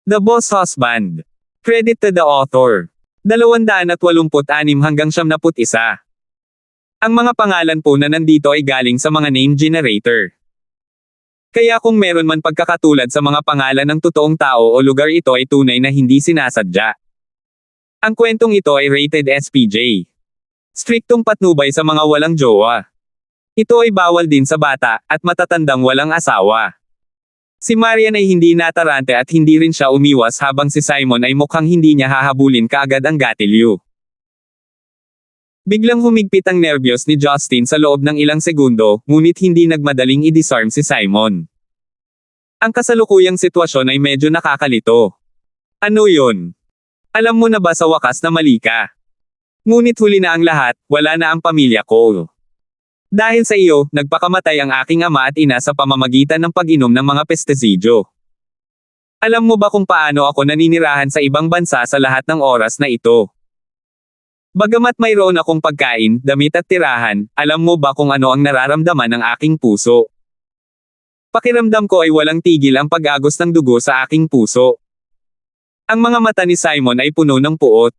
The Boss Husband. Credit to the author. 286 hanggang 71. Ang mga pangalan po na nandito ay galing sa mga name generator. Kaya kung meron man pagkakatulad sa mga pangalan ng totoong tao o lugar, ito ay tunay na hindi sinasadya. Ang kwentong ito ay rated SPJ. Striktong patnubay sa mga walang jowa. Ito ay bawal din sa bata at matatandang walang asawa. Si Marian ay hindi natarante at hindi rin siya umiwas habang si Simon ay mukhang hindi niya hahabulin kaagad ang gatilyo. Biglang humigpit ang nerbiyos ni Justin sa loob ng ilang segundo, ngunit hindi nagmadaling i-disarm si Simon. Ang kasalukuyang sitwasyon ay medyo nakakalito. Ano yun? Alam mo na ba sa wakas na mali ka? Ngunit huli na ang lahat, wala na ang pamilya ko. Dahil sa iyo, nagpakamatay ang aking ama at ina sa pamamagitan ng pag-inom ng mga pestisidyo. Alam mo ba kung paano ako naninirahan sa ibang bansa sa lahat ng oras na ito? Bagamat mayroon akong pagkain, damit at tirahan, alam mo ba kung ano ang nararamdaman ng aking puso? Pakiramdam ko ay walang tigil ang pag-agos ng dugo sa aking puso. Ang mga mata ni Simon ay puno ng puot.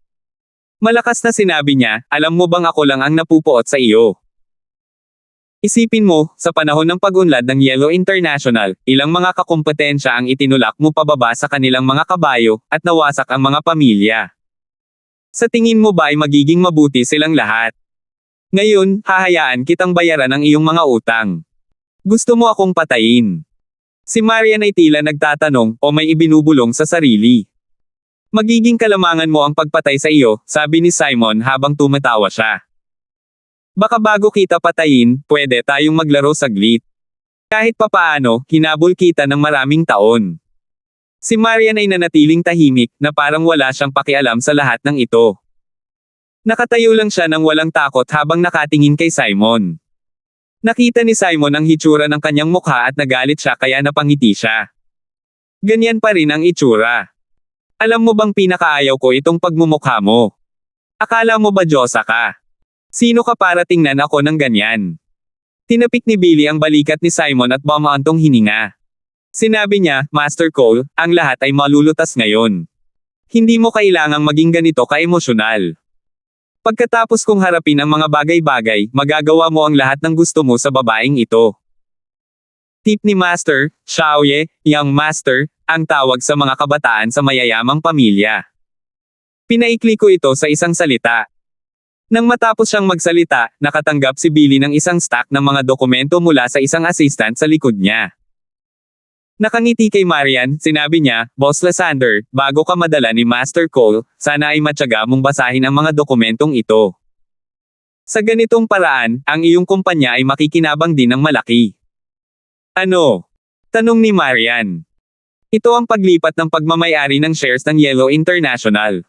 Malakas na sinabi niya, alam mo bang ako lang ang napupuot sa iyo? Isipin mo, sa panahon ng pag-unlad ng Yellow International, ilang mga kakumpetensya ang itinulak mo pababa sa kanilang mga kabayo, at nawasak ang mga pamilya. Sa tingin mo ba ay magiging mabuti silang lahat? Ngayon, hahayaan kitang bayaran ang iyong mga utang. Gusto mo akong patayin? Si Marian ay tila nagtatanong, o may ibinubulong sa sarili. Magiging kalamangan mo ang pagpatay sa iyo, sabi ni Simon habang tumatawa siya. Baka bago kita patayin, pwede tayong maglaro saglit. Kahit papaano, hinabol kita ng maraming taon. Si Marian ay nanatiling tahimik, na parang wala siyang pakialam sa lahat ng ito. Nakatayo lang siya ng walang takot habang nakatingin kay Simon. Nakita ni Simon ang hitsura ng kanyang mukha at nagalit siya kaya napangiti siya. Ganyan pa rin ang itsura. Alam mo bang pinakaayaw ko itong pagmumukha mo? Akala mo ba Diyosa ka? Sino ka para tingnan ako ng ganyan? Tinapik ni Billy ang balikat ni Simon at bumaantong hininga. Sinabi niya, Master Cole, ang lahat ay malulutas ngayon. Hindi mo kailangang maging ganito ka-emosyonal. Pagkatapos kong harapin ang mga bagay-bagay, magagawa mo ang lahat ng gusto mo sa babaeng ito. Tip ni Master, Xiaoye, Young Master, ang tawag sa mga kabataan sa mayayamang pamilya. Pinaikli ko ito sa isang salita. Nang matapos siyang magsalita, nakatanggap si Billy ng isang stack ng mga dokumento mula sa isang assistant sa likod niya. Nakangiti kay Marian, sinabi niya, Boss Lysander, bago ka madala ni Master Cole, sana ay matyaga mong basahin ang mga dokumentong ito. Sa ganitong paraan, ang iyong kumpanya ay makikinabang din ng malaki. Ano? Tanong ni Marian. Ito ang paglipat ng pagmamayari ng shares ng Yellow International.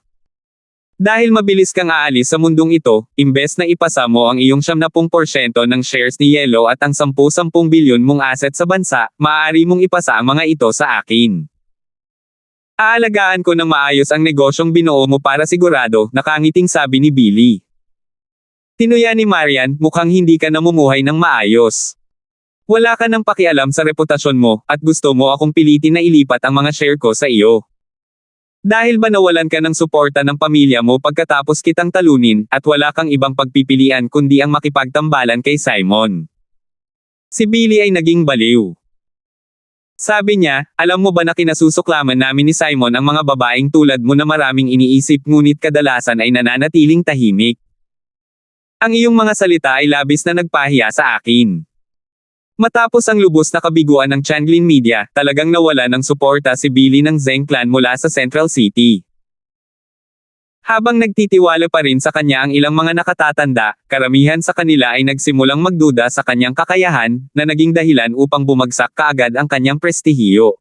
Dahil mabilis kang aalis sa mundong ito, imbes na ipasa mo ang iyong 70% ng shares ni Yellow at ang 10 bilyon mong asset sa bansa, maaari mong ipasa ang mga ito sa akin. Aalagaan ko ng maayos ang negosyong binuo mo para sigurado, nakangiting sabi ni Billy. Tinuya ni Marian, mukhang hindi ka namumuhay ng maayos. Wala ka nang pakialam sa reputasyon mo, at gusto mo akong pilitin na ilipat ang mga share ko sa iyo. Dahil ba nawalan ka ng suporta ng pamilya mo pagkatapos kitang talunin, at wala kang ibang pagpipilian kundi ang makipagtambalan kay Simon? Si Billy ay naging baliw. Sabi niya, alam mo ba na kinasusuklaman namin ni Simon ang mga babaeng tulad mo na maraming iniisip ngunit kadalasan ay nananatiling tahimik? Ang iyong mga salita ay labis na nagpahiya sa akin. Matapos ang lubos na kabiguan ng Changlin Media, talagang nawala ng suporta si Billy ng Zheng Clan mula sa Central City. Habang nagtitiwala pa rin sa kanya ang ilang mga nakatatanda, karamihan sa kanila ay nagsimulang magduda sa kanyang kakayahan, na naging dahilan upang bumagsak kaagad ang kanyang prestihiyo.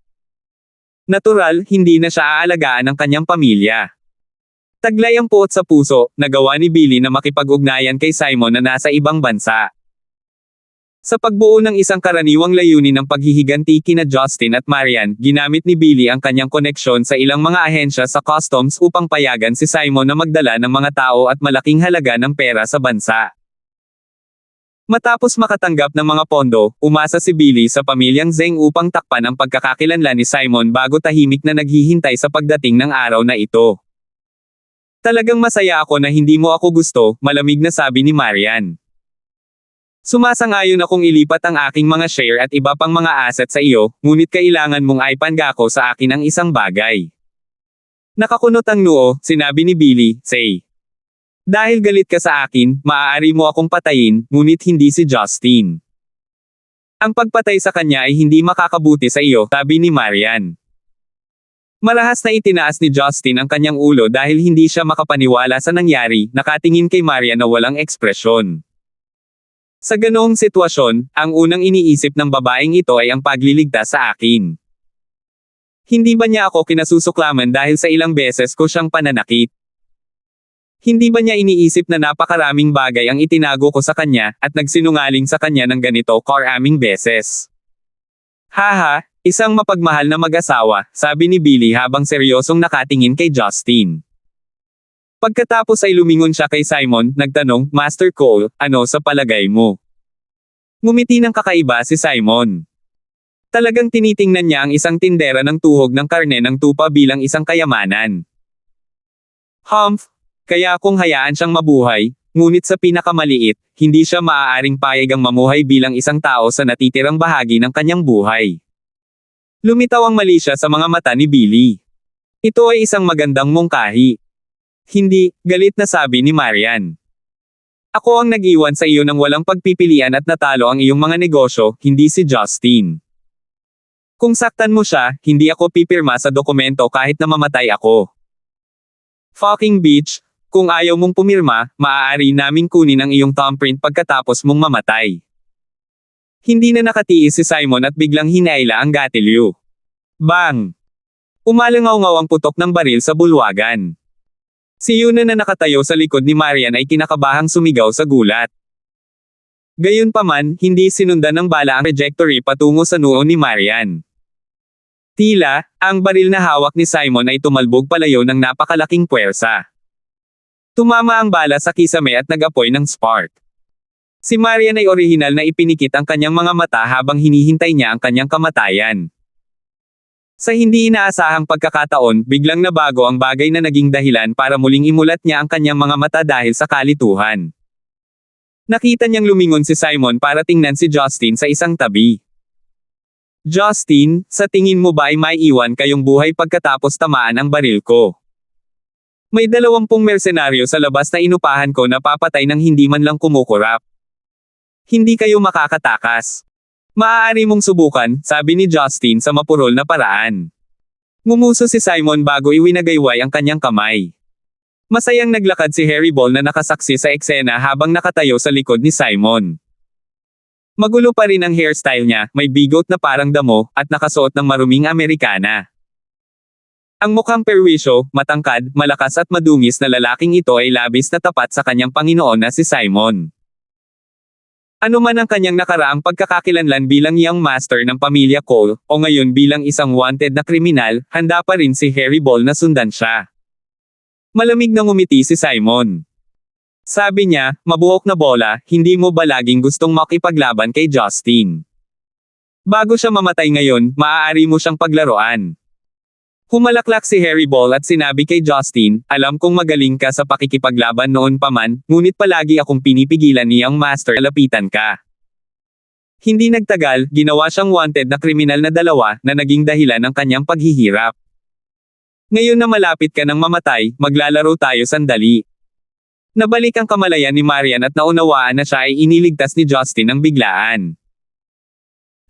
Natural, hindi na siya aalagaan ng kanyang pamilya. Taglay ang puot sa puso, nagawa ni Billy na makipag-ugnayan kay Simon na nasa ibang bansa. Sa pagbuo ng isang karaniwang layunin ng paghihiganti kina Justin at Marian, ginamit ni Billy ang kanyang koneksyon sa ilang mga ahensya sa customs upang payagan si Simon na magdala ng mga tao at malaking halaga ng pera sa bansa. Matapos makatanggap ng mga pondo, umasa si Billy sa pamilyang Zeng upang takpan ang pagkakakilanlan ni Simon bago tahimik na naghihintay sa pagdating ng araw na ito. Talagang masaya ako na hindi mo ako gusto, malamig na sabi ni Marian. Sumasang-ayon akong ilipat ang aking mga share at iba pang mga asset sa iyo, ngunit kailangan mong ipangako sa akin ang isang bagay. Nakakunot ang noo, sinabi ni Billy, say. Dahil galit ka sa akin, maaari mo akong patayin, ngunit hindi si Justin. Ang pagpatay sa kanya ay hindi makakabuti sa iyo, sabi ni Marian. Marahas na itinaas ni Justin ang kanyang ulo dahil hindi siya makapaniwala sa nangyari, nakatingin kay Marian na walang ekspresyon. Sa ganoong sitwasyon, ang unang iniisip ng babaeng ito ay ang pagliligtas sa akin. Hindi ba niya ako kinasusuklaman dahil sa ilang beses ko siyang pananakit? Hindi ba niya iniisip na napakaraming bagay ang itinago ko sa kanya, at nagsinungaling sa kanya ng ganito karaming beses? Haha, isang mapagmahal na mag-asawa, sabi ni Billy habang seryosong nakatingin kay Justin. Pagkatapos ay lumingon siya kay Simon, nagtanong, Master Cole, ano sa palagay mo? Ngumiti ng kakaiba si Simon. Talagang tinitingnan niya ang isang tindera ng tuhog ng karne ng tupa bilang isang kayamanan. Humph! Kaya kung hayaan siyang mabuhay, ngunit sa pinakamaliit, hindi siya maaaring payagang mamuhay bilang isang tao sa natitirang bahagi ng kanyang buhay. Lumitaw ang mali siya sa mga mata ni Billy. Ito ay isang magandang mungkahi. Hindi, galit na sabi ni Marian. Ako ang nag-iwan sa iyo ng walang pagpipilian at natalo ang iyong mga negosyo, hindi si Justin. Kung saktan mo siya, hindi ako pipirma sa dokumento kahit na mamatay ako. Fucking bitch! Kung ayaw mong pumirma, maaari naming kunin ang iyong thumbprint pagkatapos mong mamatay. Hindi na nakatiis si Simon at biglang hinaila ang gatilyo. Bang! Umalangaw-ngaw ang putok ng baril sa bulwagan. Si Yuna na nakatayo sa likod ni Marian ay kinakabahang sumigaw sa gulat. Gayunpaman, hindi sinundan ng bala ang trajectory patungo sa noo ni Marian. Tila, ang baril na hawak ni Simon ay tumalbog palayo ng napakalaking puwersa. Tumama ang bala sa kisame at nag-apoy ng spark. Si Marian ay orihinal na ipinikit ang kanyang mga mata habang hinihintay niya ang kanyang kamatayan. Sa hindi inaasahang pagkakataon, biglang nabago ang bagay na naging dahilan para muling imulat niya ang kanyang mga mata dahil sa kalituhan. Nakita niyang lumingon si Simon para tingnan si Justin sa isang tabi. Justin, sa tingin mo ba ay maiiwan kayong buhay pagkatapos tamaan ang baril ko? May 20 mersenaryo sa labas na inupahan ko na papatay ng hindi man lang kumukurap. Hindi kayo makakatakas. Maaari mong subukan, sabi ni Justin sa mapurol na paraan. Ngumuso si Simon bago iwinagayway ang kanyang kamay. Masayang naglakad si Harry Ball na nakasaksi sa eksena habang nakatayo sa likod ni Simon. Magulo pa rin ang hairstyle niya, may bigot na parang damo, at nakasuot ng maruming Amerikana. Ang mukhang perwisyo, matangkad, malakas at madungis na lalaking ito ay labis na tapat sa kanyang Panginoon na si Simon. Ano man ang kanyang nakaraang pagkakakilanlan bilang young master ng pamilya Cole, o ngayon bilang isang wanted na kriminal, handa pa rin si Harry Ball na sundan siya. Malamig na ngumiti si Simon. Sabi niya, mabuhok na bola, hindi mo ba laging gustong makipaglaban kay Justin? Bago siya mamatay ngayon, maaari mo siyang paglaruan. Humalaklak si Harry Ball at sinabi kay Justin, alam kong magaling ka sa pakikipaglaban noon pa man, ngunit palagi akong pinipigilan niyang master lapitan ka. Hindi nagtagal, ginawa siyang wanted na kriminal na dalawa na naging dahilan ng kanyang paghihirap. Ngayon na malapit ka ng mamatay, maglalaro tayo sandali. Nabalik ang kamalayan ni Marian at naunawaan na siya ay iniligtas ni Justin ng biglaan.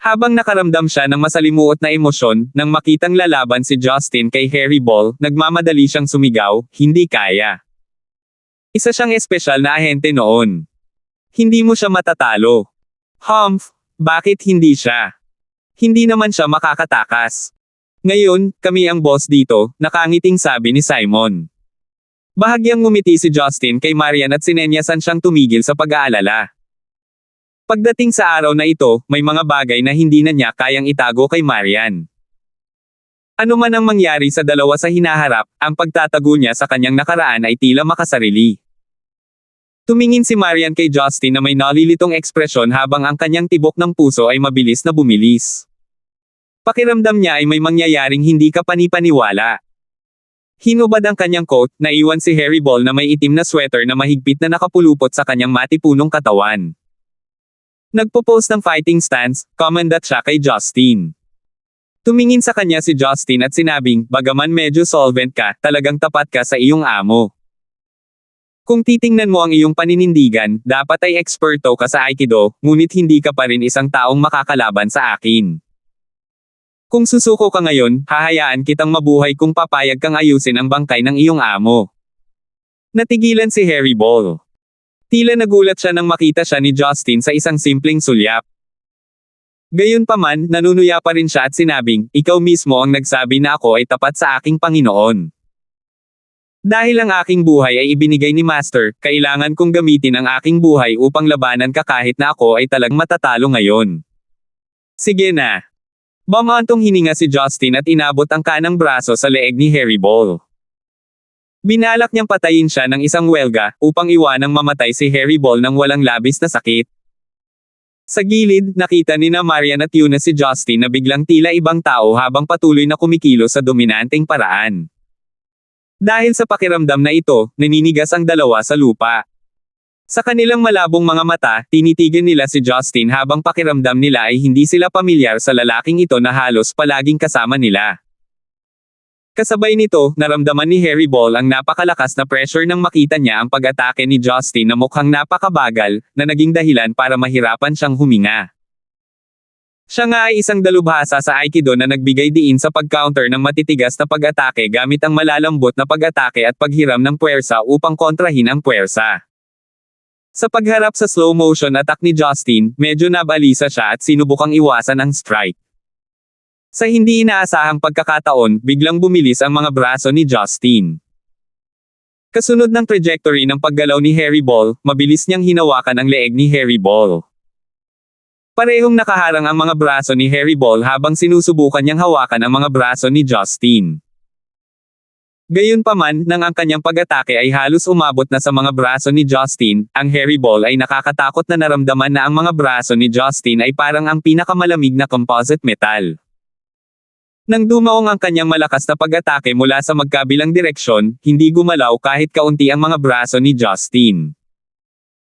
Habang nakaramdam siya ng masalimuot na emosyon, nang makitang lalaban si Justin kay Harry Ball, nagmamadali siyang sumigaw, hindi kaya. Isa siyang espesyal na ahente noon. Hindi mo siya matatalo. Humph, bakit hindi siya? Hindi naman siya makakatakas. Ngayon, kami ang boss dito, nakangiting sabi ni Simon. Bahagyang ngumiti si Justin kay Marian at sinenyasan siyang tumigil sa pag-aalala. Pagdating sa araw na ito, may mga bagay na hindi na niya kayang itago kay Marian. Ano man ang mangyari sa dalawa sa hinaharap, ang pagtatago niya sa kanyang nakaraan ay tila makasarili. Tumingin si Marian kay Justin na may nalilitong ekspresyon habang ang kanyang tibok ng puso ay mabilis na bumilis. Pakiramdam niya ay may mangyayaring hindi ka panipaniwala. Hinubad ang kanyang coat, naiwan si Harry Ball na may itim na sweater na mahigpit na nakapulupot sa kanyang matipunong katawan. Nagpo-pose ng fighting stance, commandant siya kay Justin. Tumingin sa kanya si Justin at sinabing, bagaman medyo solvent ka, talagang tapat ka sa iyong amo. Kung titingnan mo ang iyong paninindigan, dapat ay eksperto ka sa Aikido, ngunit hindi ka pa rin isang taong makakalaban sa akin. Kung susuko ka ngayon, hahayaan kitang mabuhay kung papayag kang ayusin ang bangkay ng iyong amo. Natigilan si Harry Ball. Tila nagulat siya nang makita siya ni Justin sa isang simpleng sulyap. Gayunpaman, nanunuya pa rin siya at sinabing, ikaw mismo ang nagsabi na ako ay tapat sa aking Panginoon. Dahil ang aking buhay ay ibinigay ni Master, kailangan kong gamitin ang aking buhay upang labanan ka kahit na ako ay talagang matatalo ngayon. Sige na. Bumantong hininga si Justin at inabot ang kanang braso sa leeg ni Harry Ball. Binalak niyang patayin siya ng isang welga, upang iwanang mamatay si Harry Ball ng walang labis na sakit. Sa gilid, nakita ni Marian at Yuna si Justin na biglang tila ibang tao habang patuloy na kumikilos sa dominanteng paraan. Dahil sa pakiramdam na ito, naninigas ang dalawa sa lupa. Sa kanilang malabong mga mata, tinitigan nila si Justin habang pakiramdam nila ay hindi sila pamilyar sa lalaking ito na halos palaging kasama nila. Kasabay nito, naramdaman ni Harry Ball ang napakalakas na pressure nang makita niya ang pag-atake ni Justin na mukhang napakabagal, na naging dahilan para mahirapan siyang huminga. Siya nga ay isang dalubhasa sa Aikido na nagbigay diin sa pag-counter ng matitigas na pag-atake gamit ang malalambot na pag-atake at paghiram ng puwersa upang kontrahin ang puwersa. Sa pagharap sa slow motion attack ni Justin, medyo nabalisa siya at sinubukang iwasan ang strike. Sa hindi inaasahang pagkakataon, biglang bumilis ang mga braso ni Justin. Kasunod ng trajectory ng paggalaw ni Harry Ball, mabilis niyang hinawakan ang leeg ni Harry Ball. Parehong nakaharang ang mga braso ni Harry Ball habang sinusubukan niyang hawakan ang mga braso ni Justin. Gayunpaman, nang ang kanyang pag-atake ay halos umabot na sa mga braso ni Justin, ang Harry Ball ay nakakatakot na naramdaman na ang mga braso ni Justin ay parang ang pinakamalamig na composite metal. Nang dumaong ang kanyang malakas na pag-atake mula sa magkabilang direksyon, hindi gumalaw kahit kaunti ang mga braso ni Justin.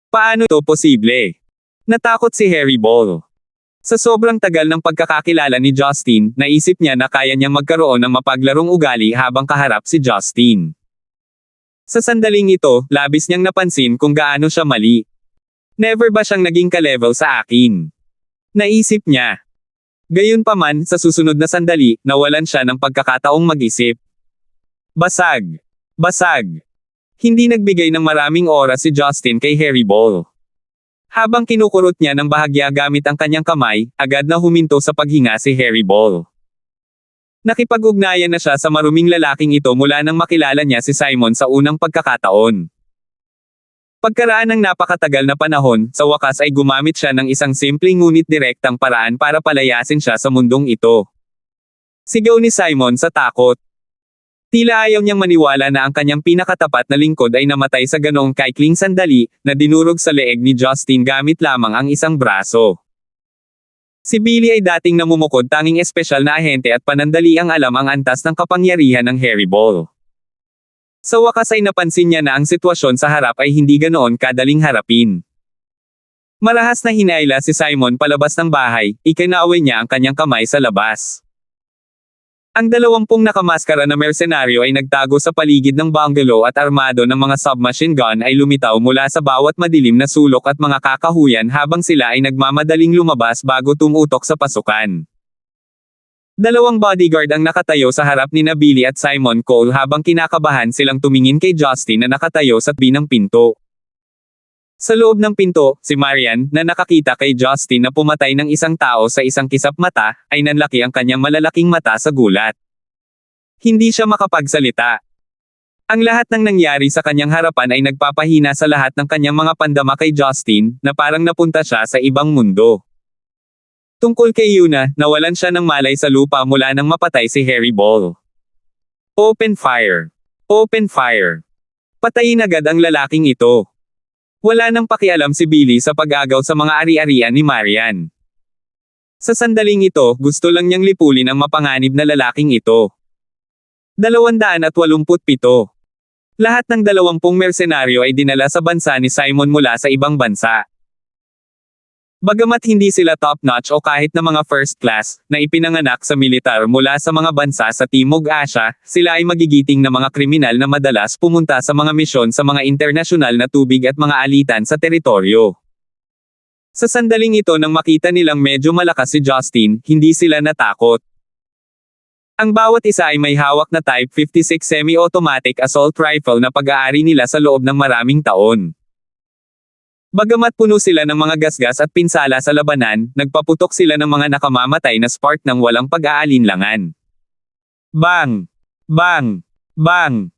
Paano ito posible? Natakot si Harry Ball. Sa sobrang tagal ng pagkakakilala ni Justin, naisip niya na kaya niyang magkaroon ng mapaglarong ugali habang kaharap si Justin. Sa sandaling ito, labis niyang napansin kung gaano siya mali. Never ba siyang naging ka-level sa akin? Naisip niya. Gayunpaman, sa susunod na sandali, nawalan siya ng pagkakataong mag-isip. Basag. Basag. Hindi nagbigay ng maraming oras si Justin kay Harry Ball. Habang kinukurot niya ng bahagya gamit ang kanyang kamay, agad na huminto sa paghinga si Harry Ball. Nakipag-ugnayan na siya sa maruming lalaking ito mula nang makilala niya si Simon sa unang pagkakataon. Pagkaraan ng napakatagal na panahon, sa wakas ay gumamit siya ng isang simpleng ngunit direktang paraan para palayasin siya sa mundong ito. Sigaw ni Simon sa takot. Tila ayaw niyang maniwala na ang kanyang pinakatapat na lingkod ay namatay sa ganoong kaikling sandali, na dinurog sa leeg ni Justin gamit lamang ang isang braso. Si Billy ay dating namumukod tanging espesyal na ahente at panandaliang alam ang antas ng kapangyarihan ng Harry Ball. Sa wakas ay napansin niya na ang sitwasyon sa harap ay hindi ganoon kadaling harapin. Marahas na hinayla si Simon palabas ng bahay, ikinaway niya ang kanyang kamay sa labas. Ang 20 nakamaskara na mersenaryo ay nagtago sa paligid ng bungalow at armado ng mga submachine gun ay lumitaw mula sa bawat madilim na sulok at mga kakahuyan habang sila ay nagmamadaling lumabas bago tumutok sa pasukan. 2 bodyguard ang nakatayo sa harap ni Billy at Simon Cole habang kinakabahan silang tumingin kay Justin na nakatayo sa tabi ng pinto. Sa loob ng pinto, si Marian, na nakakita kay Justin na pumatay ng isang tao sa isang kisap mata, ay nanlaki ang kanyang malalaking mata sa gulat. Hindi siya makapagsalita. Ang lahat ng nangyari sa kanyang harapan ay nagpapahina sa lahat ng kanyang mga pandama kay Justin, na parang napunta siya sa ibang mundo. Tungkol kay Yuna, nawalan siya ng malay sa lupa mula nang mapatay si Harry Ball. Open fire. Open fire. Patayin agad ang lalaking ito. Wala nang pakialam si Billy sa pag-agaw sa mga ari-arian ni Marian. Sa sandaling ito, gusto lang niyang lipulin ang mapanganib na lalaking ito. 287. Lahat ng 20 mersenaryo ay dinala sa bansa ni Simon mula sa ibang bansa. Bagamat hindi sila top-notch o kahit na mga first class, na ipinanganak sa militar mula sa mga bansa sa Timog Asya, sila ay magigiting na mga kriminal na madalas pumunta sa mga misyon sa mga internasyonal na tubig at mga alitan sa teritoryo. Sa sandaling ito nang makita nilang medyo malakas si Justin, hindi sila natakot. Ang bawat isa ay may hawak na Type 56 semi-automatic assault rifle na pag-aari nila sa loob ng maraming taon. Bagamat puno sila ng mga gasgas at pinsala sa labanan, nagpaputok sila ng mga nakamamatay na spark ng walang pag-aalinlangan. Bang! Bang! Bang!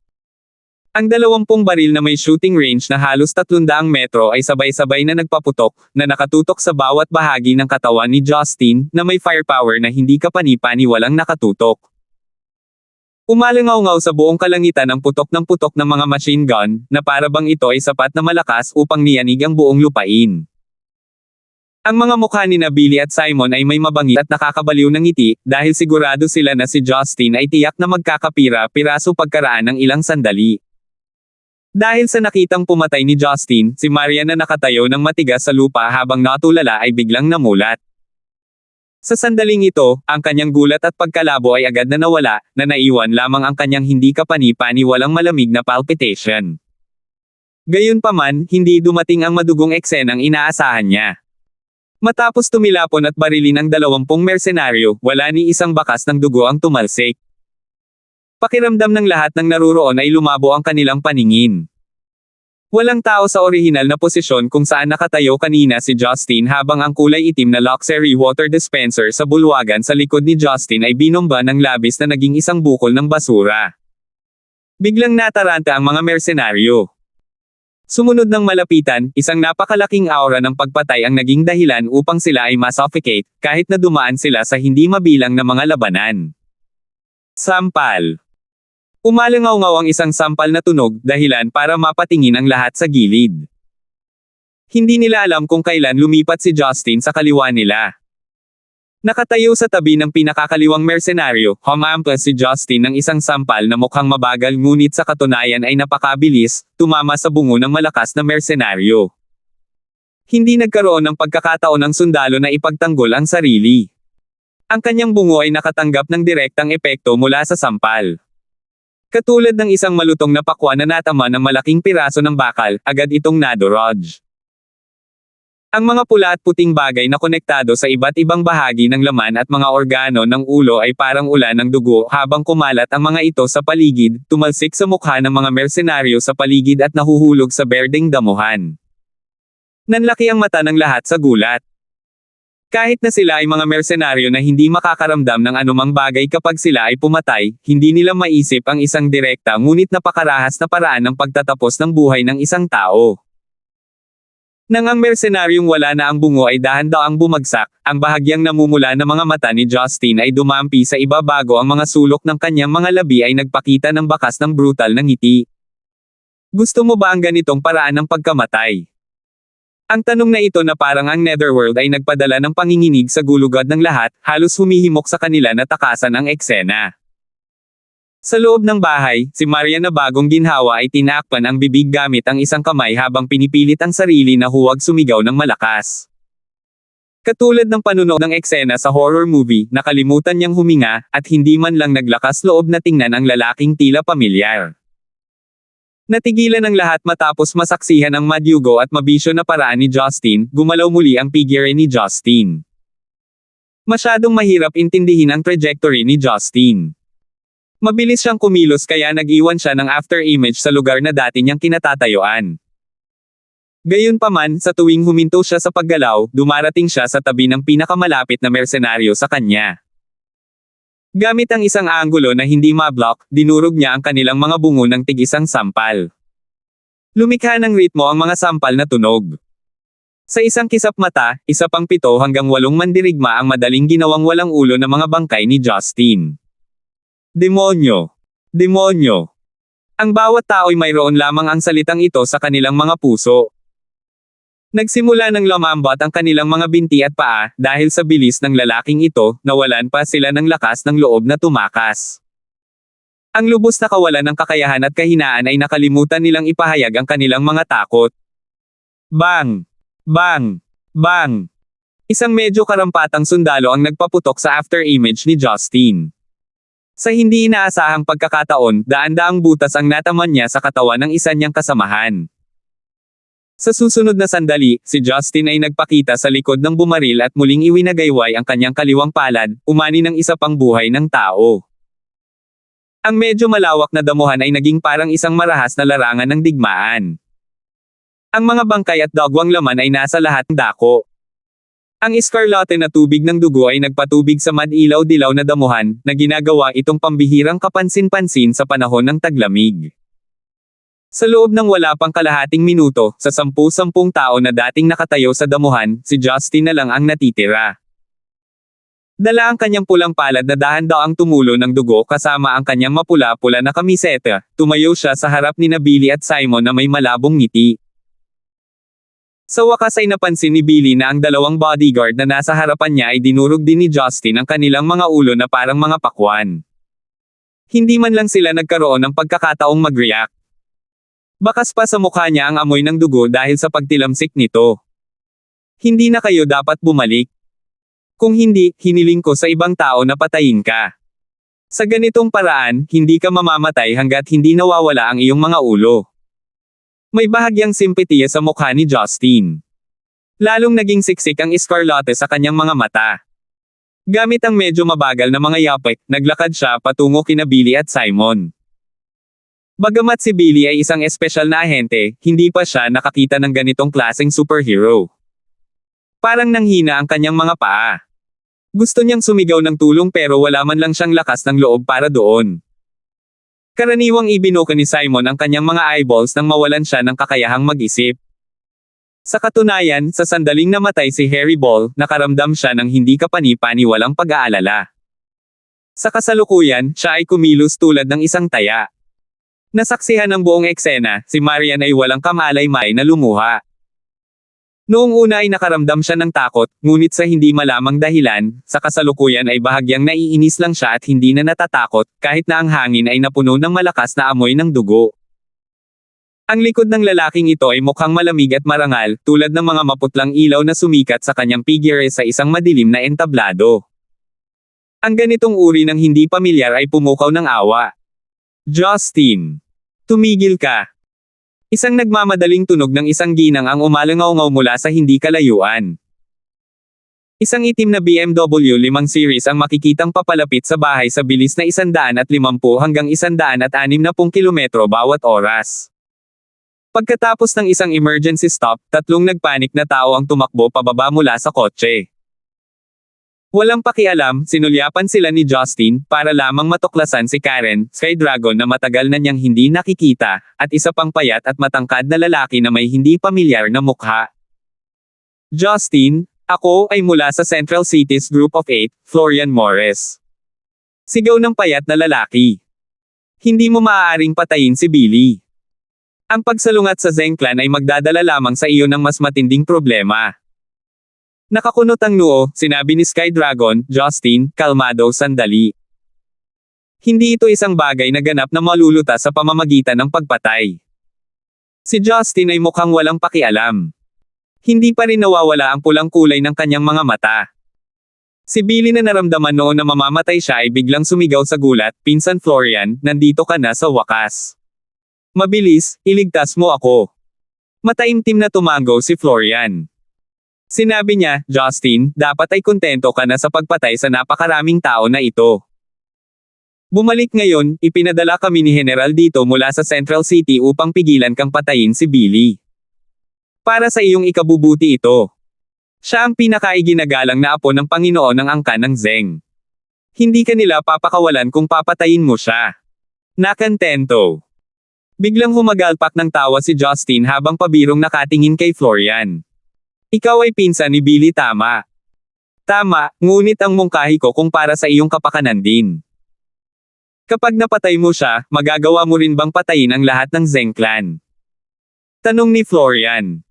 Ang 20 baril na may shooting range na halos 300 metro ay sabay-sabay na nagpaputok, na nakatutok sa bawat bahagi ng katawan ni Justin, na may firepower na hindi kapani-paniwalang nakatutok. Umalangaw-ngaw sa buong kalangitan ang putok ng mga machine gun, na para bang ito ay sapat na malakas upang niyanig ang buong lupain. Ang mga mukha ni Billy at Simon ay may mabangis at nakakabaliw ng ngiti, dahil sigurado sila na si Justin ay tiyak na magkakapira-piraso pagkaraan ng ilang sandali. Dahil sa nakitang pumatay ni Justin, si Marian na nakatayo ng matigas sa lupa habang natulala ay biglang namulat. Sa sandaling ito, ang kanyang gulat at pagkalabo ay agad na nawala, na naiwan lamang ang kanyang hindi kapani-paniwalang malamig na palpitation. Gayunpaman, hindi dumating ang madugong eksenang inaasahan niya. Matapos tumilapon at barilin ang 20 mersenaryo, wala ni isang bakas ng dugo ang tumalsik. Pakiramdam ng lahat ng naruroon ay lumabo ang kanilang paningin. Walang tao sa orihinal na posisyon kung saan nakatayo kanina si Justin habang ang kulay itim na luxury water dispenser sa bulwagan sa likod ni Justin ay binomba ng labis na naging isang bukol ng basura. Biglang nataranta ang mga mersenaryo. Sumunod ng malapitan, isang napakalaking aura ng pagpatay ang naging dahilan upang sila ay masuffocate, kahit na dumaan sila sa hindi mabilang na mga labanan. Sampal. Umalangaw-ngaw ang isang sampal na tunog, dahilan para mapatingin ang lahat sa gilid. Hindi nila alam kung kailan lumipat si Justin sa kaliwa nila. Nakatayo sa tabi ng pinakakaliwang mersenaryo, humampas si Justin ng isang sampal na mukhang mabagal ngunit sa katunayan ay napakabilis, tumama sa bungo ng malakas na mersenaryo. Hindi nagkaroon ng pagkakataon ng sundalo na ipagtanggol ang sarili. Ang kanyang bungo ay nakatanggap ng direktang epekto mula sa sampal. Katulad ng isang malutong na pakwan na natama ng malaking piraso ng bakal, agad itong nadorog. Ang mga pula at puting bagay na konektado sa iba't ibang bahagi ng laman at mga organo ng ulo ay parang ulan ng dugo habang kumalat ang mga ito sa paligid, tumalsik sa mukha ng mga mersenaryo sa paligid at nahuhulog sa berdeng damuhan. Nanlaki ang mata ng lahat sa gulat. Kahit na sila ay mga mersenaryo na hindi makakaramdam ng anumang bagay kapag sila ay pumatay, hindi nila maisip ang isang direkta ngunit napakarahas na paraan ng pagtatapos ng buhay ng isang tao. Nang ang mersenaryong wala na ang bungo ay dahan-daang bumagsak, ang bahagyang namumula na mga mata ni Justin ay dumampi sa iba bago ang mga sulok ng kanyang mga labi ay nagpakita ng bakas ng brutal na ngiti. Gusto mo ba ang ganitong paraan ng pagkamatay? Ang tanong na ito na parang ang Netherworld ay nagpadala ng panginginig sa gulugad ng lahat, halos humihimok sa kanila na takasan ang eksena. Sa loob ng bahay, si Marian na bagong ginhawa ay tinakpan ang bibig gamit ang isang kamay habang pinipilit ang sarili na huwag sumigaw ng malakas. Katulad ng panunood ng eksena sa horror movie, nakalimutan niyang huminga, at hindi man lang naglakas loob na tingnan ang lalaking tila pamilyar. Natigilan ang lahat matapos masaksihan ang madyugo at mabisyo na paraan ni Justin, gumalaw muli ang figure ni Justin. Masyadong mahirap intindihin ang trajectory ni Justin. Mabilis siyang kumilos kaya nag-iwan siya ng after image sa lugar na dati niyang kinatatayuan. Gayunpaman, sa tuwing huminto siya sa paggalaw, dumarating siya sa tabi ng pinakamalapit na mersenaryo sa kanya. Gamit ang isang anggulo na hindi mablock, dinurog niya ang kanilang mga bungo ng tig-isang sampal. Lumikha ng ritmo ang mga sampal na tunog. Sa isang kisap mata, 1 pang 7 hanggang 8 mandirigma ang madaling ginawang walang ulo na mga bangkay ni Justin. Demonyo! Demonyo! Ang bawat tao'y mayroon lamang ang salitang ito sa kanilang mga puso. Nagsimula ng lumambot ang kanilang mga binti at paa, dahil sa bilis ng lalaking ito, nawalan pa sila ng lakas ng loob na tumakas. Ang lubos na kawalan ng kakayahan at kahinaan ay nakalimutan nilang ipahayag ang kanilang mga takot. Bang! Bang! Bang! Isang medyo karampatang sundalo ang nagpaputok sa after image ni Justin. Sa hindi inaasahang pagkakataon, daan-daang butas ang nataman niya sa katawan ng isa niyang kasamahan. Sa susunod na sandali, si Justin ay nagpakita sa likod ng bumaril at muling iwinagayway ang kanyang kaliwang palad, umani ng isa pang buhay ng tao. Ang medyo malawak na damuhan ay naging parang isang marahas na larangan ng digmaan. Ang mga bangkay at dagwang laman ay nasa lahat ng dako. Ang iskarlate na tubig ng dugo ay nagpatubig sa madilaw-dilaw na damuhan, na ginagawa itong pambihirang kapansin-pansin sa panahon ng taglamig. Sa loob ng wala pang kalahating minuto, sa 10 tao na dating nakatayo sa damuhan, si Justin na lang ang natitira. Dala ang kanyang pulang palad na dahan-daang tumulo ng dugo kasama ang kanyang mapula-pula na kamiseta, tumayo siya sa harap ni Billy at Simon na may malabong ngiti. Sa wakas ay napansin ni Billy na ang dalawang bodyguard na nasa harapan niya ay dinurog din ni Justin ang kanilang mga ulo na parang mga pakwan. Hindi man lang sila nagkaroon ng pagkakataong mag-react. Bakas pa sa mukha niya ang amoy ng dugo dahil sa pagtilamsik nito. Hindi na kayo dapat bumalik. Kung hindi, hiniling ko sa ibang tao na patayin ka. Sa ganitong paraan, hindi ka mamamatay hanggat hindi nawawala ang iyong mga ulo. May bahagyang simpatiya sa mukha ni Justin. Lalong naging siksik ang iskarlate sa kanyang mga mata. Gamit ang medyo mabagal na mga yapik, naglakad siya patungo kina Billy at Simon. Bagamat si Billy ay isang espesyal na ahente, hindi pa siya nakakita ng ganitong klaseng superhero. Parang nanghina ang kanyang mga paa. Gusto niyang sumigaw ng tulong pero wala man lang siyang lakas ng loob para doon. Karaniwang ibinuka ni Simon ang kanyang mga eyeballs nang mawalan siya ng kakayahang mag-isip. Sa katunayan, sa sandaling namatay si Harry Ball, nakaramdam siya ng hindi kapani-paniwalang pag-aalala. Sa kasalukuyan, siya ay kumilos tulad ng isang taya. Nasaksihan ng buong eksena, si Marian ay walang kamalay-may na lumuha. Noong una ay nakaramdam siya ng takot, ngunit sa hindi malamang dahilan, sa kasalukuyan ay bahagyang naiinis lang siya at hindi na natatakot, kahit na ang hangin ay napuno ng malakas na amoy ng dugo. Ang likod ng lalaking ito ay mukhang malamig at marangal, tulad ng mga maputlang ilaw na sumikat sa kanyang figure sa isang madilim na entablado. Ang ganitong uri ng hindi pamilyar ay pumukaw ng awa. Justin! Tumigil ka! Isang nagmamadaling tunog ng isang ginang ang umalangaw-ngaw mula sa hindi kalayuan. Isang itim na BMW 5 Series ang makikitang papalapit sa bahay sa bilis na 150 hanggang 160 kilometro bawat oras. Pagkatapos ng isang emergency stop, 3 nagpanik na tao ang tumakbo pababa mula sa kotse. Walang pakialam, sinulyapan sila ni Justin, para lamang matuklasan si Karen, Sky Dragon na matagal na niyang hindi nakikita, at isa pang payat at matangkad na lalaki na may hindi pamilyar na mukha. Justin, ako ay mula sa Central Cities Group of 8, Florian Morris. Sigaw ng payat na lalaki. Hindi mo maaaring patayin si Billy. Ang pagsalungat sa Zeng Clan ay magdadala lamang sa iyo ng mas matinding problema. Nakakunot ang noo, sinabi ni Sky Dragon. Justin, kalmado sandali. Hindi ito isang bagay na ganap na malulutas sa pamamagitan ng pagpatay. Si Justin ay mukhang walang pakialam. Hindi pa rin nawawala ang pulang kulay ng kanyang mga mata. Si Billy na naramdaman noon na mamamatay siya ay biglang sumigaw sa gulat, "Pinsan Florian, nandito ka na sa wakas. Mabilis, iligtas mo ako." Mataimtim na tumango si Florian. Sinabi niya, "Justin, dapat ay kontento ka na sa pagpatay sa napakaraming tao na ito. Bumalik ngayon, ipinadala kami ni General dito mula sa Central City upang pigilan kang patayin si Billy. Para sa iyong ikabubuti ito. Siya ang pinakaiginagalang na apo ng Panginoon ng angkan ng Zeng. Hindi ka nila papakawalan kung papatayin mo siya. Nakantento." Biglang humagalpak ng tawa si Justin habang pabirong nakatingin kay Florian. "Ikaw ay pinsan ni Billy, tama? Tama, ngunit ang mungkahi ko kung para sa iyong kapakanan din. Kapag napatay mo siya, magagawa mo rin bang patayin ang lahat ng Zeng Clan?" Tanong ni Florian.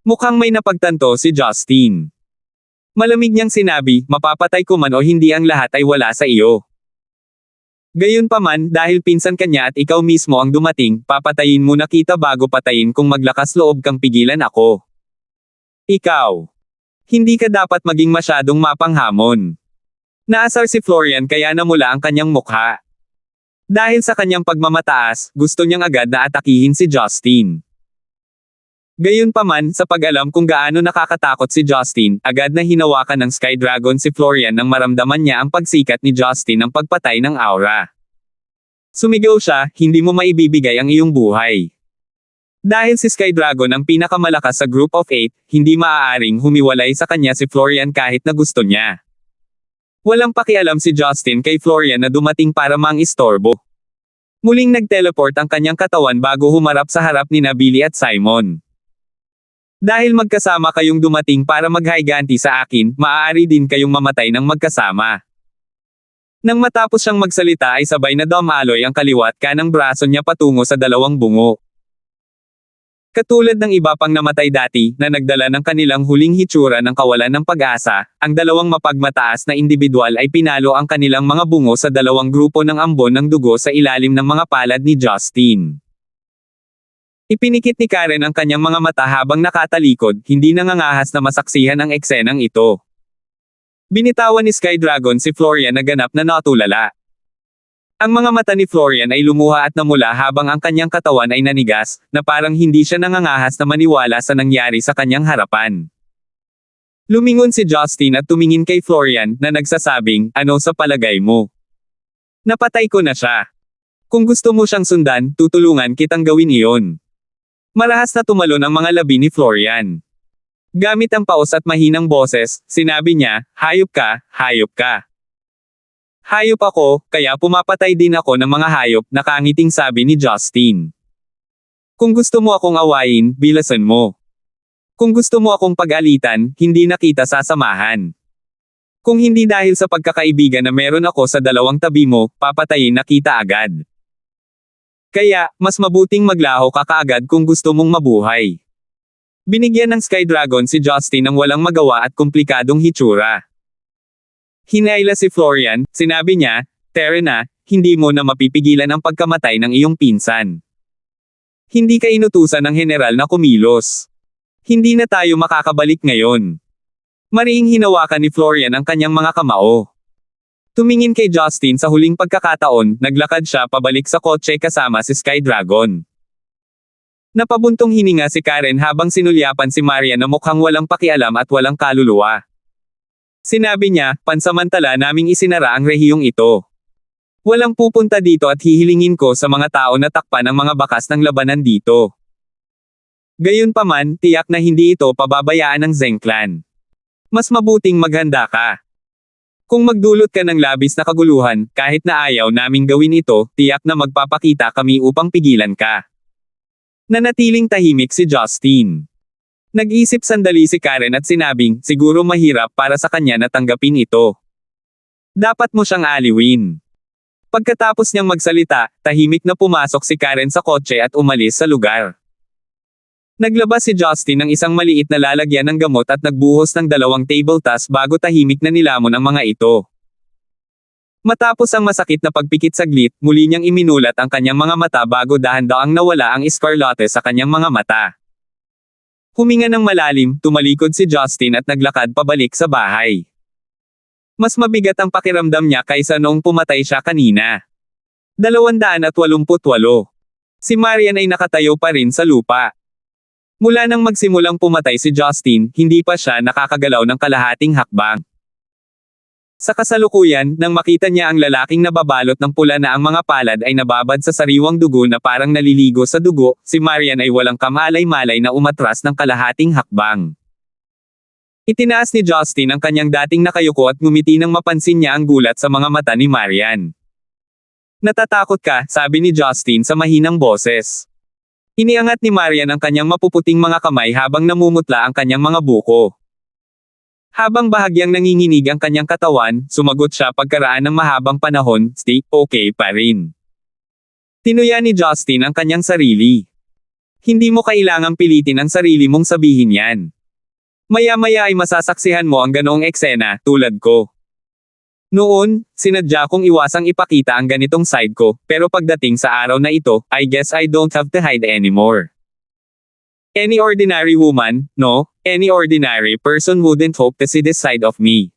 Mukhang may napagtanto si Justin. Malamig niyang sinabi, mapapatay ko man o hindi ang lahat ay wala sa iyo. Gayunpaman, dahil pinsan ka niya at ikaw mismo ang dumating, papatayin muna kita bago patayin kung maglakas loob kang pigilan ako. Ikaw. Hindi ka dapat maging masyadong mapanghamon. Naasar si Florian kaya namula ang kanyang mukha. Dahil sa kanyang pagmamataas, gusto niyang agad na atakihin si Justin. Gayunpaman, sa pag-alam kung gaano nakakatakot si Justin, agad na hinawakan ng Sky Dragon si Florian nang maramdaman niya ang pagsikat ni Justin ng pagpatay ng aura. Sumigaw siya, hindi mo maibibigay ang iyong buhay. Dahil si Sky Dragon ang pinakamalakas sa Group of 8, hindi maaaring humiwalay sa kanya si Florian kahit na gusto niya. Walang pakialam si Justin kay Florian na dumating para mang-istorbo. Muling nag-teleport ang kanyang katawan bago humarap sa harap ni Billy at Simon. Dahil magkasama kayong dumating para maghiganti sa akin, maaari din kayong mamatay ng magkasama. Nang matapos siyang magsalita ay sabay na dumaloy ang kaliwat kanang braso niya patungo sa dalawang bungo. Katulad ng iba pang namatay dati, na nagdala ng kanilang huling hitsura ng kawalan ng pag-asa, ang dalawang mapagmataas na individual ay pinalo ang kanilang mga bungo sa dalawang grupo ng ambon ng dugo sa ilalim ng mga palad ni Justin. Ipinikit ni Karen ang kanyang mga mata habang nakatalikod, hindi nangangahas na masaksihan ang eksenang ito. Binitawan ni Sky Dragon si Florian na ganap na natulala. Ang mga mata ni Florian ay lumuha at namula habang ang kanyang katawan ay nanigas, na parang hindi siya nangangahas na maniwala sa nangyari sa kanyang harapan. Lumingon si Justin at tumingin kay Florian, na nagsasabing, ano sa palagay mo? Napatay ko na siya. Kung gusto mo siyang sundan, tutulungan kitang gawin iyon. Marahas na tumalon ang mga labi ni Florian. Gamit ang paos at mahinang boses, sinabi niya, hayop ka, hayop ka. Hayop ako, kaya pumapatay din ako ng mga hayop, nakangiting sabi ni Justin. Kung gusto mo akong awayin, bilasan mo. Kung gusto mo akong pag-alitan, hindi na kita sasamahan. Kung hindi dahil sa pagkakaibigan na meron ako sa dalawang tabi mo, papatayin na kita agad. Kaya, mas mabuting maglaho ka kaagad kung gusto mong mabuhay. Binigyan ng Sky Dragon si Justin ng walang magawa at komplikadong hitsura. Hinayla si Florian, sinabi niya, Terena, hindi mo na mapipigilan ang pagkamatay ng iyong pinsan. Hindi ka inutusan ng general na kumilos. Hindi na tayo makakabalik ngayon. Mariing hinawakan ni Florian ang kanyang mga kamao. Tumingin kay Justin sa huling pagkakataon, naglakad siya pabalik sa kotse kasama si Sky Dragon. Napabuntong hininga si Karen habang sinulyapan si Maria na mukhang walang pakialam at walang kaluluwa. Sinabi niya, pansamantala naming isinara ang rehiyong ito. Walang pupunta dito at hihilingin ko sa mga tao na takpan ang mga bakas ng labanan dito. Gayunpaman, tiyak na hindi ito pababayaan ng Zheng Clan. Mas mabuting maghanda ka. Kung magdulot ka ng labis na kaguluhan, kahit na ayaw naming gawin ito, tiyak na magpapakita kami upang pigilan ka. Nanatiling tahimik si Justin. Nag-isip sandali si Karen at sinabing, siguro mahirap para sa kanya na tanggapin ito. Dapat mo siyang aliwin. Pagkatapos niyang magsalita, tahimik na pumasok si Karen sa kotse at umalis sa lugar. Naglabas si Justin ng isang maliit na lalagyan ng gamot at nagbuhos ng 2 table tas bago tahimik na nilamon ang mga ito. Matapos ang masakit na pagpikit saglit, muli niyang iminulat ang kanyang mga mata bago dahan-daang nawala ang iskarlate sa kanyang mga mata. Huminga ng malalim, tumalikod si Justin at naglakad pabalik sa bahay. Mas mabigat ang pakiramdam niya kaysa noong pumatay siya kanina. 288. Si Marian ay nakatayo pa rin sa lupa. Mula nang magsimulang pumatay si Justin, hindi pa siya nakakagalaw ng kalahating hakbang. Sa kasalukuyan, nang makita niya ang lalaking nababalot ng pula na ang mga palad ay nababad sa sariwang dugo na parang naliligo sa dugo, si Marian ay walang kamalay-malay na umatras ng kalahating hakbang. Itinaas ni Justin ang kanyang dating nakayuko at ngumiti nang mapansin niya ang gulat sa mga mata ni Marian. Natatakot ka, sabi ni Justin sa mahinang boses. Iniangat ni Marian ang kanyang mapuputing mga kamay habang namumutla ang kanyang mga buko. Habang bahagyang nanginginig ang kanyang katawan, sumagot siya pagkaraan ng mahabang panahon, stay okay pa rin. Tinuya ni Justin ang kanyang sarili. Hindi mo kailangang pilitin ang sarili mong sabihin yan. Maya-maya ay masasaksihan mo ang ganoong eksena, tulad ko. Noon, sinadya kong iwasang ipakita ang ganitong side ko, pero pagdating sa araw na ito, I guess I don't have to hide anymore. Any ordinary woman, no, any ordinary person wouldn't hope to see this side of me.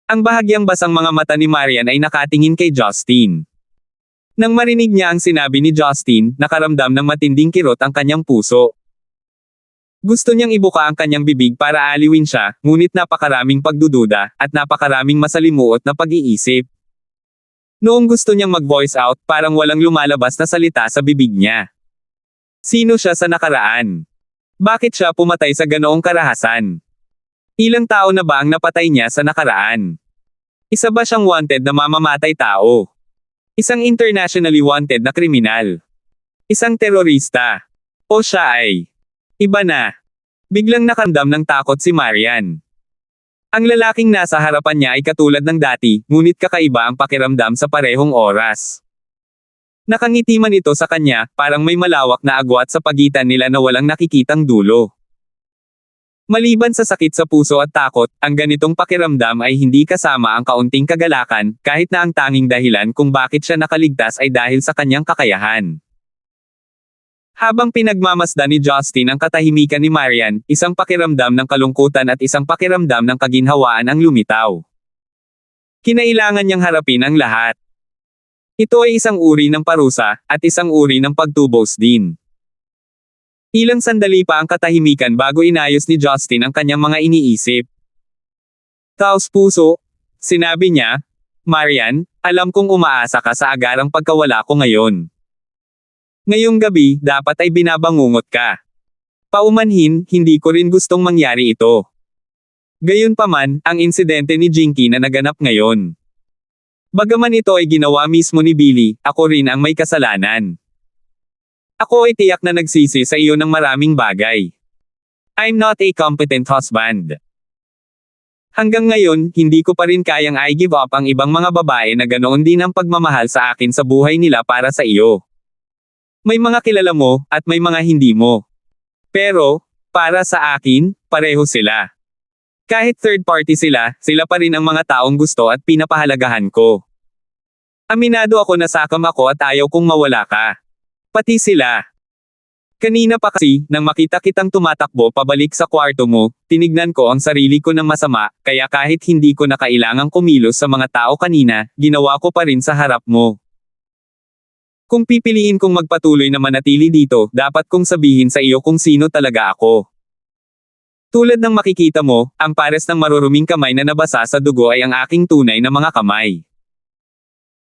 Ang bahagyang basang mga mata ni Marian ay nakatingin kay Justin. Nang marinig niya ang sinabi ni Justin, nakaramdam ng matinding kirot ang kanyang puso. Gusto niyang ibuka ang kanyang bibig para aliwin siya, ngunit napakaraming pagdududa, at napakaraming masalimuot na pag-iisip. Noong gusto niyang mag-voice out, parang walang lumalabas na salita sa bibig niya. Sino siya sa nakaraan? Bakit siya pumatay sa ganoong karahasan? Ilang tao na ba ang napatay niya sa nakaraan? Isa ba siyang wanted na mamamatay tao? Isang internationally wanted na kriminal? Isang terorista? O siya ay iba na? Biglang nakandam ng takot si Marian. Ang lalaking nasa harapan niya ay katulad ng dati, ngunit kakaiba ang pakiramdam sa parehong oras. Nakangiti man ito sa kanya, parang may malawak na agwat sa pagitan nila na walang nakikitang dulo. Maliban sa sakit sa puso at takot, ang ganitong pakiramdam ay hindi kasama ang kaunting kagalakan, kahit na ang tanging dahilan kung bakit siya nakaligtas ay dahil sa kanyang kakayahan. Habang pinagmamasdan ni Justin ang katahimikan ni Marian, isang pakiramdam ng kalungkutan at isang pakiramdam ng kaginhawaan ang lumitaw. Kinailangan niyang harapin ang lahat. Ito ay isang uri ng parusa, at isang uri ng pagtubos din. Ilang sandali pa ang katahimikan bago inayos ni Justin ang kanyang mga iniisip. Taos puso, sinabi niya, Marian, alam kong umaasa ka sa agarang pagkawala ko ngayon. Ngayong gabi, dapat ay binabangungot ka. Paumanhin, hindi ko rin gustong mangyari ito. Gayunpaman, ang insidente ni Jinky na naganap ngayon. Bagaman ito ay ginawa mismo ni Billy, ako rin ang may kasalanan. Ako ay tiyak na nagsisi sa iyo ng maraming bagay. I'm not a competent husband. Hanggang ngayon, hindi ko pa rin kayang i-give up ang ibang mga babae na ganoon din ang pagmamahal sa akin sa buhay nila para sa iyo. May mga kilala mo, at may mga hindi mo. Pero, para sa akin, pareho sila. Kahit third party sila, sila pa rin ang mga taong gusto at pinapahalagahan ko. Aminado ako na sakam ako at ayaw kong mawala ka. Pati sila. Kanina pa kasi, nang makita kitang tumatakbo pabalik sa kwarto mo, tinignan ko ang sarili ko ng masama, kaya kahit hindi ko na kailangang kumilos sa mga tao kanina, ginawa ko pa rin sa harap mo. Kung pipiliin kong magpatuloy na manatili dito, dapat kong sabihin sa iyo kung sino talaga ako. Tulad ng makikita mo, ang pares ng maruruming kamay na nabasa sa dugo ay ang aking tunay na mga kamay.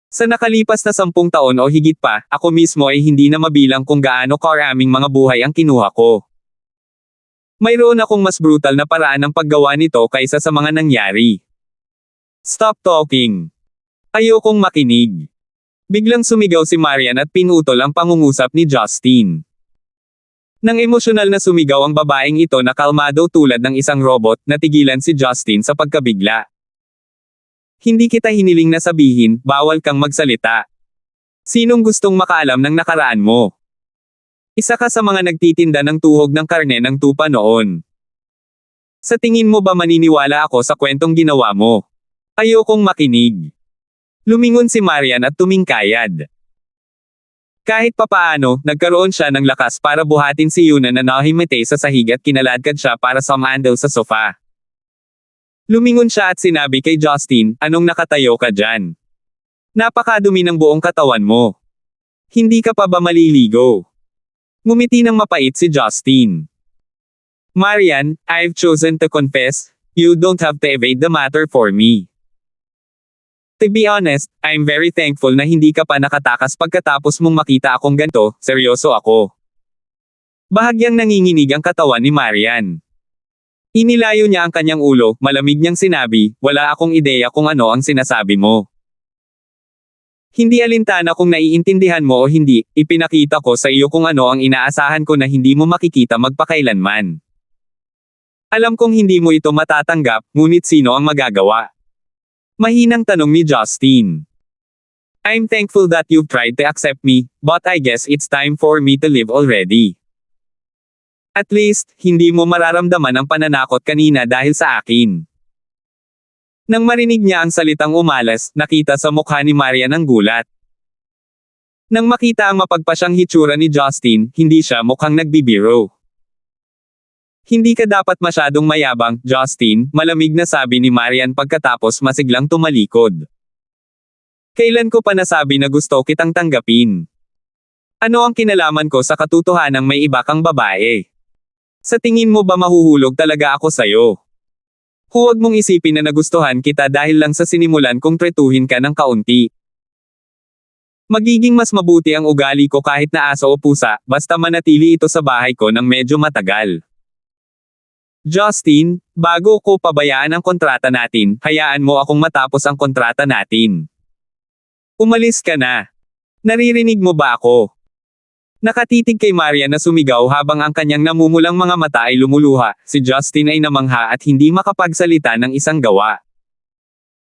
Sa nakalipas na 10 taon o higit pa, ako mismo ay hindi na mabilang kung gaano karaming mga buhay ang kinuha ko. Mayroon akong mas brutal na paraan ng paggawa nito kaysa sa mga nangyari. Stop talking. Ayokong makinig. Biglang sumigaw si Marian at pinutol ang pangungusap ni Justin. Nang emosyonal na sumigaw ang babaeng ito na kalmado tulad ng isang robot, natigilan si Justin sa pagkabigla. Hindi kita hiniling na sabihin, bawal kang magsalita. Sinong gustong makaalam ng nakaraan mo? Isa ka sa mga nagtitinda ng tuhog ng karne ng tupa noon. Sa tingin mo ba maniniwala ako sa kwentong ginawa mo? Ayokong makinig. Lumingon si Marian at tumingkayad. Kahit papaano, nagkaroon siya ng lakas para buhatin si Yuna na nahimete sa sahig at kinaladkad siya para sumandal sa sofa. Lumingon siya at sinabi kay Justin, anong nakatayo ka dyan? Napakadumi ng buong katawan mo. Hindi ka pa ba maliligo? Ngumiti ng mapait si Justin. Marian, I've chosen to confess, you don't have to evade the matter for me. To be honest, I'm very thankful na hindi ka pa nakatakas pagkatapos mong makita akong ganito, seryoso ako. Bahagyang nanginginig ang katawan ni Marian. Inilayo niya ang kanyang ulo, malamig niyang sinabi, wala akong ideya kung ano ang sinasabi mo. Hindi alintana kung naiintindihan mo o hindi, ipinakita ko sa iyo kung ano ang inaasahan ko na hindi mo makikita magpakailanman. Alam kong hindi mo ito matatanggap, ngunit sino ang magagawa? Mahinang tanong ni Justin. I'm thankful that you've tried to accept me, but I guess it's time for me to live already. At least, hindi mo mararamdaman ang pananakot kanina dahil sa akin. Nang marinig niya ang salitang umalas, nakita sa mukha ni Marian ang gulat. Nang makita ang mapagpasyang hitsura ni Justin, hindi siya mukhang nagbibiro. Hindi ka dapat masyadong mayabang, Justin, malamig na sabi ni Marian pagkatapos masiglang tumalikod. Kailan ko pa nasabi na gusto kitang tanggapin? Ano ang kinalaman ko sa katotohanang may iba kang babae? Sa tingin mo ba mahuhulog talaga ako sa'yo? Huwag mong isipin na nagustuhan kita dahil lang sa sinimulan kong tretuhin ka ng kaunti. Magiging mas mabuti ang ugali ko kahit na aso o pusa, basta manatili ito sa bahay ko ng medyo matagal. Justin, bago ko pabayaan ang kontrata natin, hayaan mo akong matapos ang kontrata natin. Umalis ka na. Naririnig mo ba ako? Nakatitig kay Marian na sumigaw habang ang kanyang namumulang mga mata ay lumuluha, si Justin ay namangha at hindi makapagsalita ng isang gawa.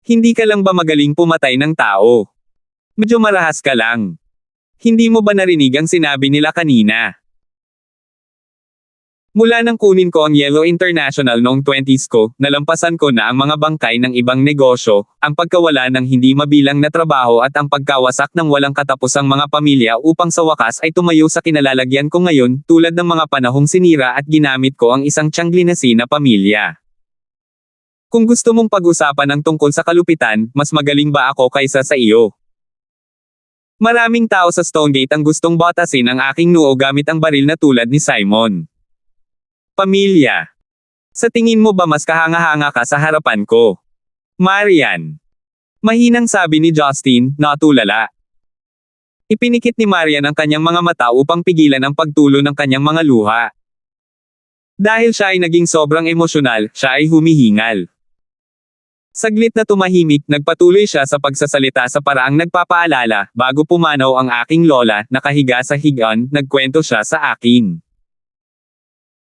Hindi ka lang ba magaling pumatay ng tao? Medyo marahas ka lang. Hindi mo ba narinig ang sinabi nila kanina? Mula nang kunin ko ang Yellow International noong 20s ko, nalampasan ko na ang mga bangkay ng ibang negosyo, ang pagkawala ng hindi mabilang na trabaho at ang pagkawasak ng walang katapusang mga pamilya upang sa wakas ay tumayo sa kinalalagyan ko ngayon, tulad ng mga panahong sinira at ginamit ko ang isang tiyanglinasi na pamilya. Kung gusto mong pag-usapan ng tungkol sa kalupitan, mas magaling ba ako kaysa sa iyo? Maraming tao sa Stonegate ang gustong batasin ang aking noo gamit ang baril na tulad ni Simon. Pamilya. Sa tingin mo ba mas kahanga-hanga ka sa harapan ko? Marian. Mahinang sabi ni Justin, natulala. Ipinikit ni Marian ang kanyang mga mata upang pigilan ang pagtulo ng kanyang mga luha. Dahil siya ay naging sobrang emosyonal, siya ay humihingal. Saglit na tumahimik, nagpatuloy siya sa pagsasalita sa paraang nagpapaalala, bago pumanaw ang aking lola, nakahiga sa higaan, nagkwento siya sa akin.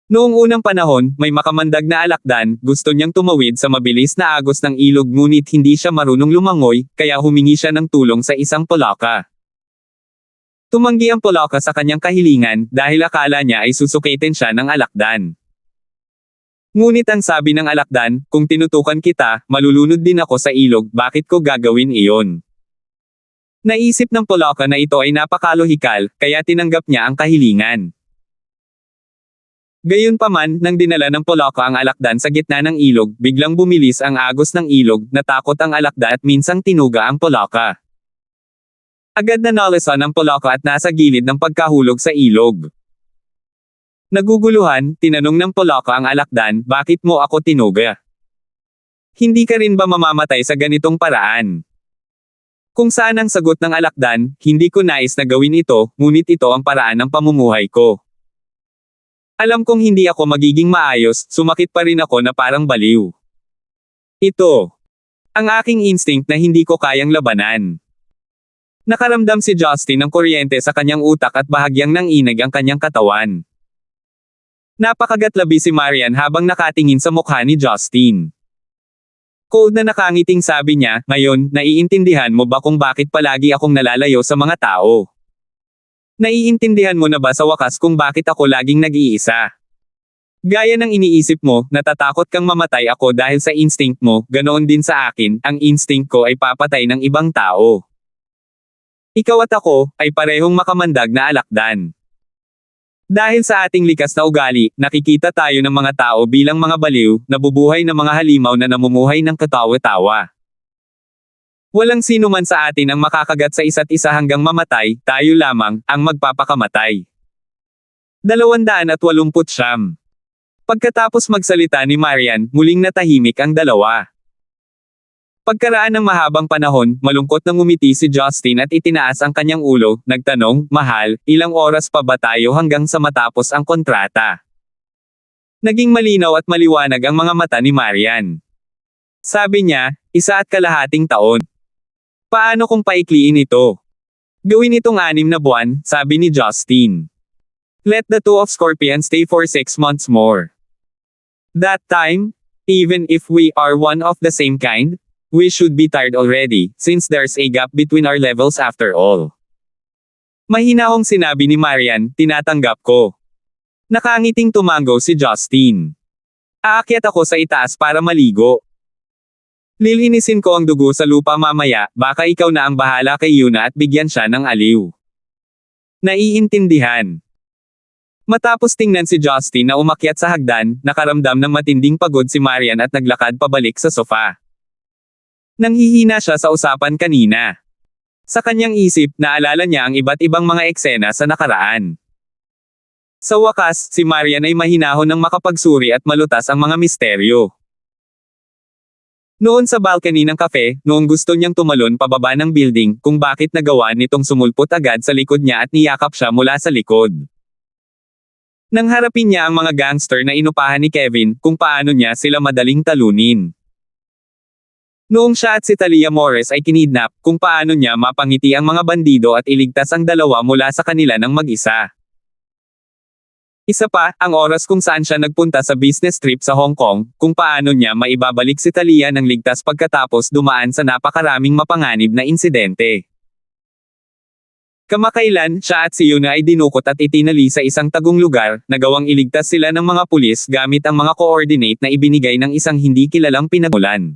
Noong unang panahon, may makamandag na alakdan, gusto niyang tumawid sa mabilis na agos ng ilog ngunit hindi siya marunong lumangoy, kaya humingi siya ng tulong sa isang polaka. Tumanggi ang polaka sa kanyang kahilingan, dahil akala niya ay susukitin siya ng alakdan. Ngunit ang sabi ng alakdan, kung tinutukan kita, malulunod din ako sa ilog, bakit ko gagawin iyon? Naisip ng polaka na ito ay napakalohikal, kaya tinanggap niya ang kahilingan. Gayunpaman, nang dinala ng polaka ang alakdan sa gitna ng ilog, biglang bumilis ang agos ng ilog, natakot ang alakda at minsang tinuga ang polaka. Agad na nalasan ang polaka at nasa gilid ng pagkahulog sa ilog. Naguguluhan, tinanong ng polaka ang alakdan, bakit mo ako tinuga? Hindi ka rin ba mamamatay sa ganitong paraan? Kung saan ang sagot ng alakdan, hindi ko nais na gawin ito, ngunit ito ang paraan ng pamumuhay ko. Alam kong hindi ako magiging maayos, sumakit pa rin ako na parang baliw. Ito. Ang aking instinct na hindi ko kayang labanan. Nakaramdam si Justin ng kuryente sa kanyang utak at bahagyang nanginig ang kanyang katawan. Napakagatlabi si Marian habang nakatingin sa mukha ni Justin. Cold na nakangiting sabi niya, ngayon, naiintindihan mo ba kung bakit palagi akong nalalayo sa mga tao? Naiintindihan mo na ba sa wakas kung bakit ako laging nag-iisa? Gaya ng iniisip mo, natatakot kang mamatay ako dahil sa instinct mo, ganoon din sa akin, ang instinct ko ay papatay ng ibang tao. Ikaw at ako, ay parehong makamandag na alakdan. Dahil sa ating likas na ugali, nakikita tayo ng mga tao bilang mga baliw, nabubuhay na mga halimaw na namumuhay ng katawa-tawa. Walang sino man sa atin ang makakagat sa isa't isa hanggang mamatay, tayo lamang, ang magpapakamatay. 289. Pagkatapos magsalita ni Marian, muling natahimik ang dalawa. Pagkaraan ng mahabang panahon, malungkot na ngumiti si Justin at itinaas ang kanyang ulo, nagtanong, mahal, ilang oras pa ba tayo hanggang sa matapos ang kontrata? Naging malinaw at maliwanag ang mga mata ni Marian. Sabi niya, 1.5 taon. Paano kung paikliin ito? Gawin itong 6 na buwan, sabi ni Justin. Let the two of Scorpions stay for 6 months more. That time, even if we are one of the same kind, we should be tired already, since there's a gap between our levels after all. Mahinahong sinabi ni Marian, tinatanggap ko. Nakangiting tumango si Justin. Aakyat ako sa itaas para maligo. Lilinisin ko ang dugo sa lupa mamaya, baka ikaw na ang bahala kay Yuna at bigyan siya ng aliw. Naiintindihan. Matapos tingnan si Justin na umakyat sa hagdan, nakaramdam ng matinding pagod si Marian at naglakad pabalik sa sofa. Nanghihina siya sa usapan kanina. Sa kanyang isip, naalala niya ang iba't ibang mga eksena sa nakaraan. Sa wakas, si Marian ay mahinahon ng makapagsuri at malutas ang mga misteryo. Noon sa balcony ng cafe, noong gusto niyang tumalon pababa ng building, kung bakit nagawa nitong sumulpot agad sa likod niya at niyakap siya mula sa likod. Nang harapin niya ang mga gangster na inupahan ni Kevin, kung paano niya sila madaling talunin. Noong siya at si Talia Morris ay kinidnap, kung paano niya mapangiti ang mga bandido at iligtas ang dalawa mula sa kanila ng mag-isa. Isa pa, ang oras kung saan siya nagpunta sa business trip sa Hong Kong, kung paano niya maibabalik si Talia ng ligtas pagkatapos dumaan sa napakaraming mapanganib na insidente. Kamakailan, siya at si Yuna ay dinukot at itinali sa isang tagong lugar, nagawang iligtas sila ng mga pulis gamit ang mga coordinate na ibinigay ng isang hindi kilalang pinagmulan.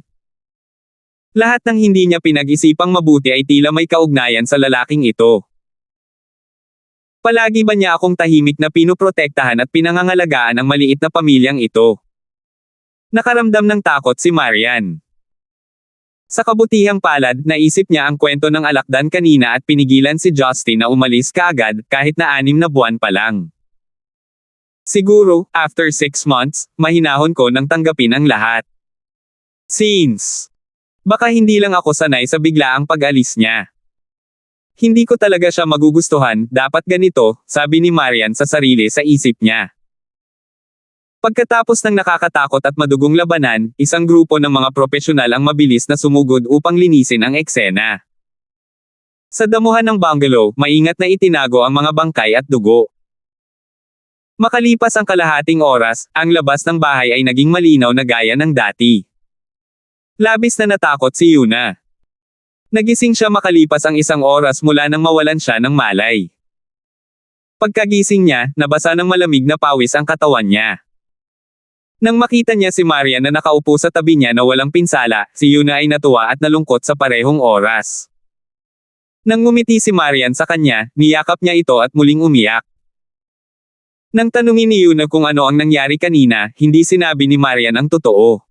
Lahat ng hindi niya pinag-isipang mabuti ay tila may kaugnayan sa lalaking ito. Palagi ba niya akong tahimik na pinoprotektahan at pinangangalagaan ang maliit na pamilyang ito? Nakaramdam ng takot si Marian. Sa kabutihang palad, naisip niya ang kwento ng alakdan kanina at pinigilan si Justin na umalis kaagad, kahit na 6 na buwan pa lang. Siguro, after 6 months, mahinahon ko nang tanggapin ang lahat. Since baka hindi lang ako sanay sa biglaang pag-alis niya. Hindi ko talaga siya magugustuhan, dapat ganito, sabi ni Marian sa sarili sa isip niya. Pagkatapos ng nakakatakot at madugong labanan, isang grupo ng mga propesyonal ang mabilis na sumugod upang linisin ang eksena. Sa damuhan ng bungalow, maingat na itinago ang mga bangkay at dugo. Makalipas ang kalahating oras, ang labas ng bahay ay naging malinaw na gaya ng dati. Labis na natakot si Yuna. Nagising siya makalipas ang 1 oras mula nang mawalan siya ng malay. Pagkagising niya, nabasa ng malamig na pawis ang katawan niya. Nang makita niya si Marian na nakaupo sa tabi niya na walang pinsala, si Yuna ay natuwa at nalungkot sa parehong oras. Nang ngumiti si Marian sa kanya, niyakap niya ito at muling umiyak. Nang tanungin ni Yuna kung ano ang nangyari kanina, hindi sinabi ni Marian ang totoo.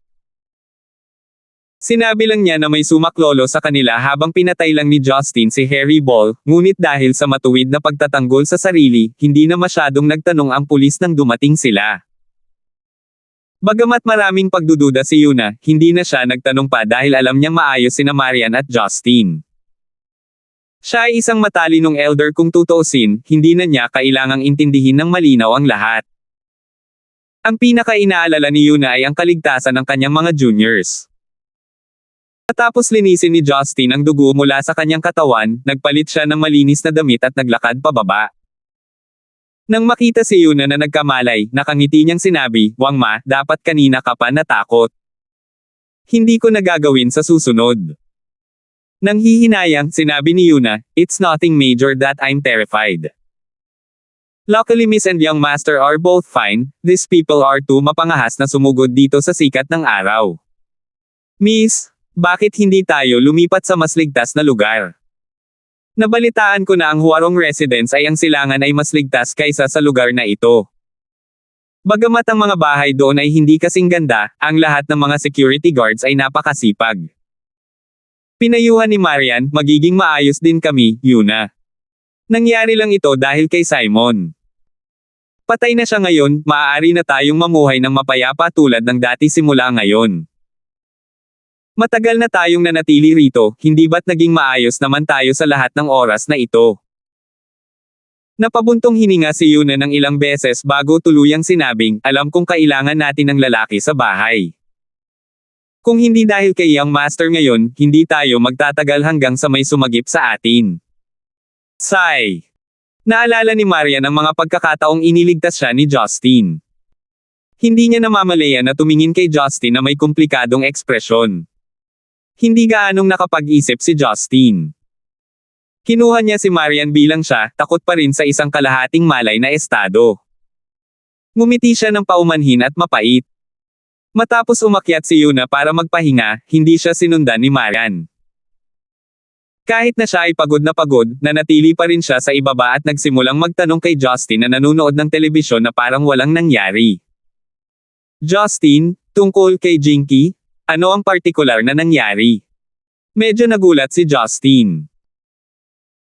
Sinabi lang niya na may sumaklolo sa kanila habang pinatay lang ni Justin si Harry Ball, ngunit dahil sa matuwid na pagtatanggol sa sarili, hindi na masyadong nagtanong ang pulis nang dumating sila. Bagamat maraming pagdududa si Yuna, hindi na siya nagtanong pa dahil alam niyang maayos sina Marian at Justin. Siya ay isang matalinong elder kung tutuusin, hindi na niya kailangang intindihin ng malinaw ang lahat. Ang pinaka-inaalala ni Yuna ay ang kaligtasan ng kanyang mga juniors. Matapos linisin ni Justin ang dugo mula sa kanyang katawan, nagpalit siya ng malinis na damit at naglakad pababa. Nang makita si Yuna na nagkamalay, nakangiti niyang sinabi, "Wang Ma, dapat kanina ka pa natakot. Hindi ko nagagawin sa susunod." Nang hihinayang, sinabi ni Yuna, "It's nothing major that I'm terrified. Luckily Miss and Young Master are both fine, these people are too mapangahas na sumugod dito sa sikat ng araw. Miss, bakit hindi tayo lumipat sa mas ligtas na lugar? Nabalitaan ko na ang Huarong Residence ay ang silangan ay mas ligtas kaysa sa lugar na ito. Bagamat ang mga bahay doon ay hindi kasing ganda, ang lahat ng mga security guards ay napakasipag." Pinayuhan ni Marian, "Magiging maayos din kami, Yuna. Nangyari lang ito dahil kay Simon. Patay na siya ngayon, maaari na tayong mamuhay ng mapayapa tulad ng dati simula ngayon. Matagal na tayong nanatili rito, hindi ba't naging maayos naman tayo sa lahat ng oras na ito?" Napabuntong hininga si Yuna ng ilang beses bago tuluyang sinabing, "Alam kong kailangan natin ng lalaki sa bahay. Kung hindi dahil kay Young Master ngayon, hindi tayo magtatagal hanggang sa may sumagip sa atin." Sigh. Naalala ni Marian ang mga pagkakataong iniligtas siya ni Justin. Hindi niya namamalayan na tumingin kay Justin na may komplikadong ekspresyon. Hindi gaanong nakapag-isip si Justin. Kinuha niya si Marian bilang siya, takot pa rin sa isang kalahating malay na estado. Ngumiti siya ng paumanhin at mapait. Matapos umakyat si Yuna para magpahinga, hindi siya sinundan ni Marian. Kahit na siya ay pagod, nanatili pa rin siya sa ibaba at nagsimulang magtanong kay Justin na nanonood ng telebisyon na parang walang nangyari. Justin, tungkol kay Jinky, ano ang partikular na nangyari? Medyo nagulat si Justin.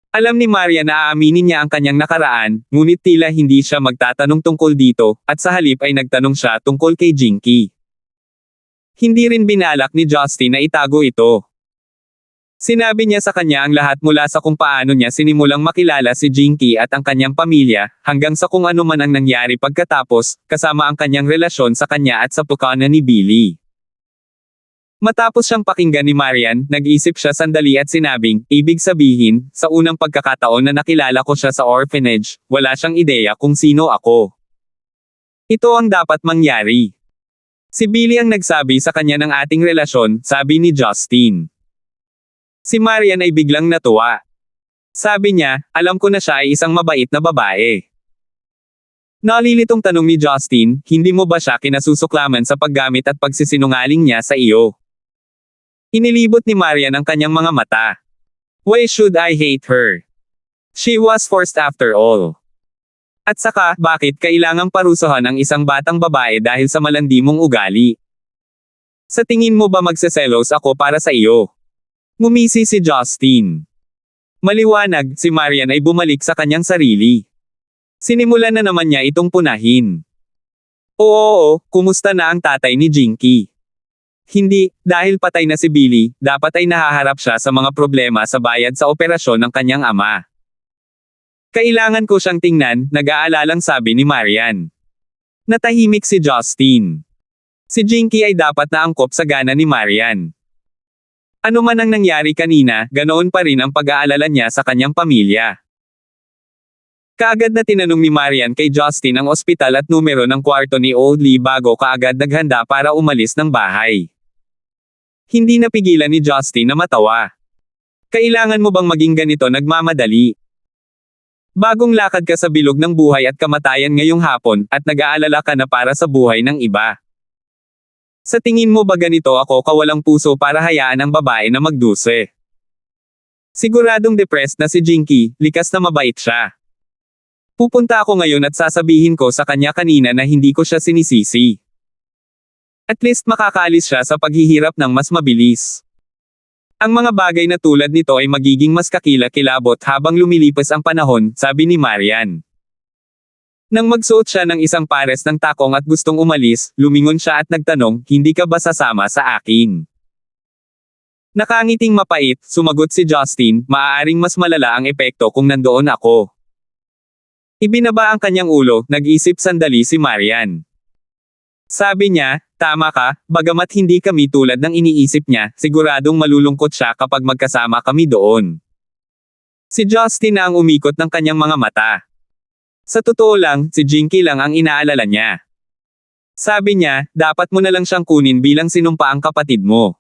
Alam ni Marian na aaminin niya ang kanyang nakaraan, ngunit tila hindi siya magtatanong tungkol dito, at sa halip ay nagtanong siya tungkol kay Jinky. Hindi rin binalak ni Justin na itago ito. Sinabi niya sa kanya ang lahat mula sa kung paano niya sinimulang makilala si Jinky at ang kanyang pamilya, hanggang sa kung ano man ang nangyari pagkatapos, kasama ang kanyang relasyon sa kanya at sa pagkakana ni Billy. Matapos siyang pakinggan ni Marian, nag-isip siya sandali at sinabing, ibig sabihin, sa unang pagkakataon na nakilala ko siya sa orphanage, wala siyang ideya kung sino ako. Ito ang dapat mangyari. Si Billy ang nagsabi sa kanya ng ating relasyon, sabi ni Justin. Si Marian ay biglang natuwa. Sabi niya, alam ko na siya ay isang mabait na babae. Nalilitong tanong ni Justin, hindi mo ba siya kinasusuklaman sa paggamit at pagsisinungaling niya sa iyo? Inilibot ni Marian ang kanyang mga mata. Why should I hate her? She was forced after all. At saka, bakit kailangang parusahan ang isang batang babae dahil sa malandi mong ugali? Sa tingin mo ba magseselos ako para sa iyo? Ngumisi si Justin. Maliwanag, si Marian ay bumalik sa kanyang sarili. Sinimulan na naman niya itong punahin. Oo, kumusta na ang tatay ni Jinky? Hindi, dahil patay na si Billy, dapat ay nahaharap siya sa mga problema sa bayad sa operasyon ng kanyang ama. Kailangan ko siyang tingnan, nag-aalalang sabi ni Marian. Natahimik si Justin. Si Jinky ay dapat na angkop sa gana ni Marian. Ano man ang nangyari kanina, ganoon pa rin ang pag-aalala niya sa kanyang pamilya. Kaagad na tinanong ni Marian kay Justin ang ospital at numero ng kwarto ni Old Lee bago kaagad naghanda para umalis ng bahay. Hindi napigilan ni Justin na matawa. Kailangan mo bang maging ganito nagmamadali? Bagong lakad ka sa bilog ng buhay at kamatayan ngayong hapon, at nag-aalala ka na para sa buhay ng iba. Sa tingin mo ba ganito ako kawalang puso para hayaan ang babae na magduse? Siguradong depressed na si Jinky, likas na mabait siya. Pupunta ako ngayon at sasabihin ko sa kanya kanina na hindi ko siya sinisisi. At least makakaalis siya sa paghihirap ng mas mabilis. Ang mga bagay na tulad nito ay magiging mas kakilakilabot habang lumilipas ang panahon, sabi ni Marian. Nang magsuot siya ng isang pares ng takong at gustong umalis, lumingon siya at nagtanong, hindi ka ba sasama sa akin? Nakangiting mapait, sumagot si Justin, maaaring mas malala ang epekto kung nandoon ako. Ibinaba ang kanyang ulo, nag-isip sandali si Marian. Sabi niya, tama ka, bagamat hindi kami tulad ng iniisip niya, siguradong malulungkot siya kapag magkasama kami doon. Si Justin na ang umikot ng kanyang mga mata. Sa totoo lang, si Jinky lang ang inaalala niya. Sabi niya, dapat mo na lang siyang kunin bilang sinumpaang kapatid mo.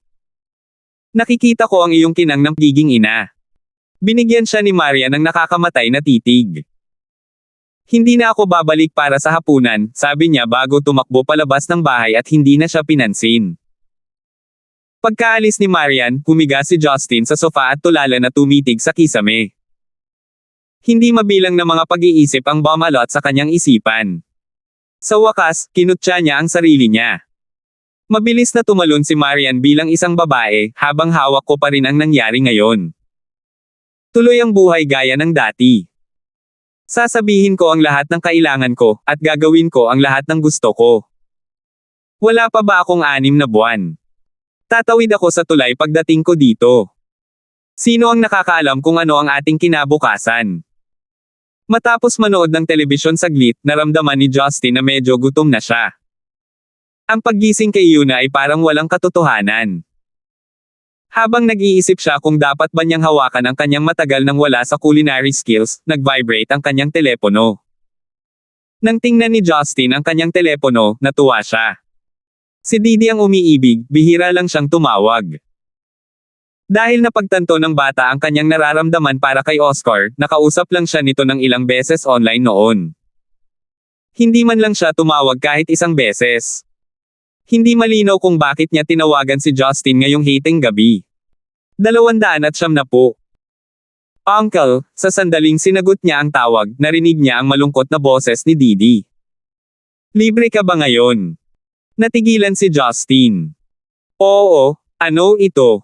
Nakikita ko ang iyong kinang ng pagiging ina. Binigyan siya ni Marian ng nakakamatay na titig. Hindi na ako babalik para sa hapunan, sabi niya bago tumakbo palabas ng bahay at hindi na siya pinansin. Pagkaalis ni Marian, humiga si Justin sa sofa at tulala na tumitig sa kisame. Hindi mabilang na mga pag-iisip ang bumalot sa kanyang isipan. Sa wakas, kinutya niya ang sarili niya. Mabilis na tumalon si Marian bilang isang babae, habang hawak ko pa rin ang nangyari ngayon. Tuloy ang buhay gaya ng dati. Sasabihin ko ang lahat ng kailangan ko, at gagawin ko ang lahat ng gusto ko. Wala pa ba akong 6 na buwan? Tatawid ako sa tulay pagdating ko dito. Sino ang nakakaalam kung ano ang ating kinabukasan? Matapos manood ng telebisyon saglit, naramdaman ni Justin na medyo gutom na siya. Ang paggising kay Yuna ay parang walang katotohanan. Habang nag-iisip siya kung dapat ba niyang hawakan ang kanyang matagal nang wala sa culinary skills, nag-vibrate ang kanyang telepono. Nang tingnan ni Justin ang kanyang telepono, natuwa siya. Si Didi ang umiibig, bihira lang siyang tumawag. Dahil napagtanto ng bata ang kanyang nararamdaman para kay Oscar, nakausap lang siya nito ng ilang beses online noon. Hindi man lang siya tumawag kahit isang beses. Hindi malinaw kung bakit niya tinawagan si Justin ngayong hiting gabi. 290. Uncle, sa sandaling sinagot niya ang tawag, narinig niya ang malungkot na boses ni Didi. Libre ka ba ngayon? Natigilan si Justin. Oo, ano ito?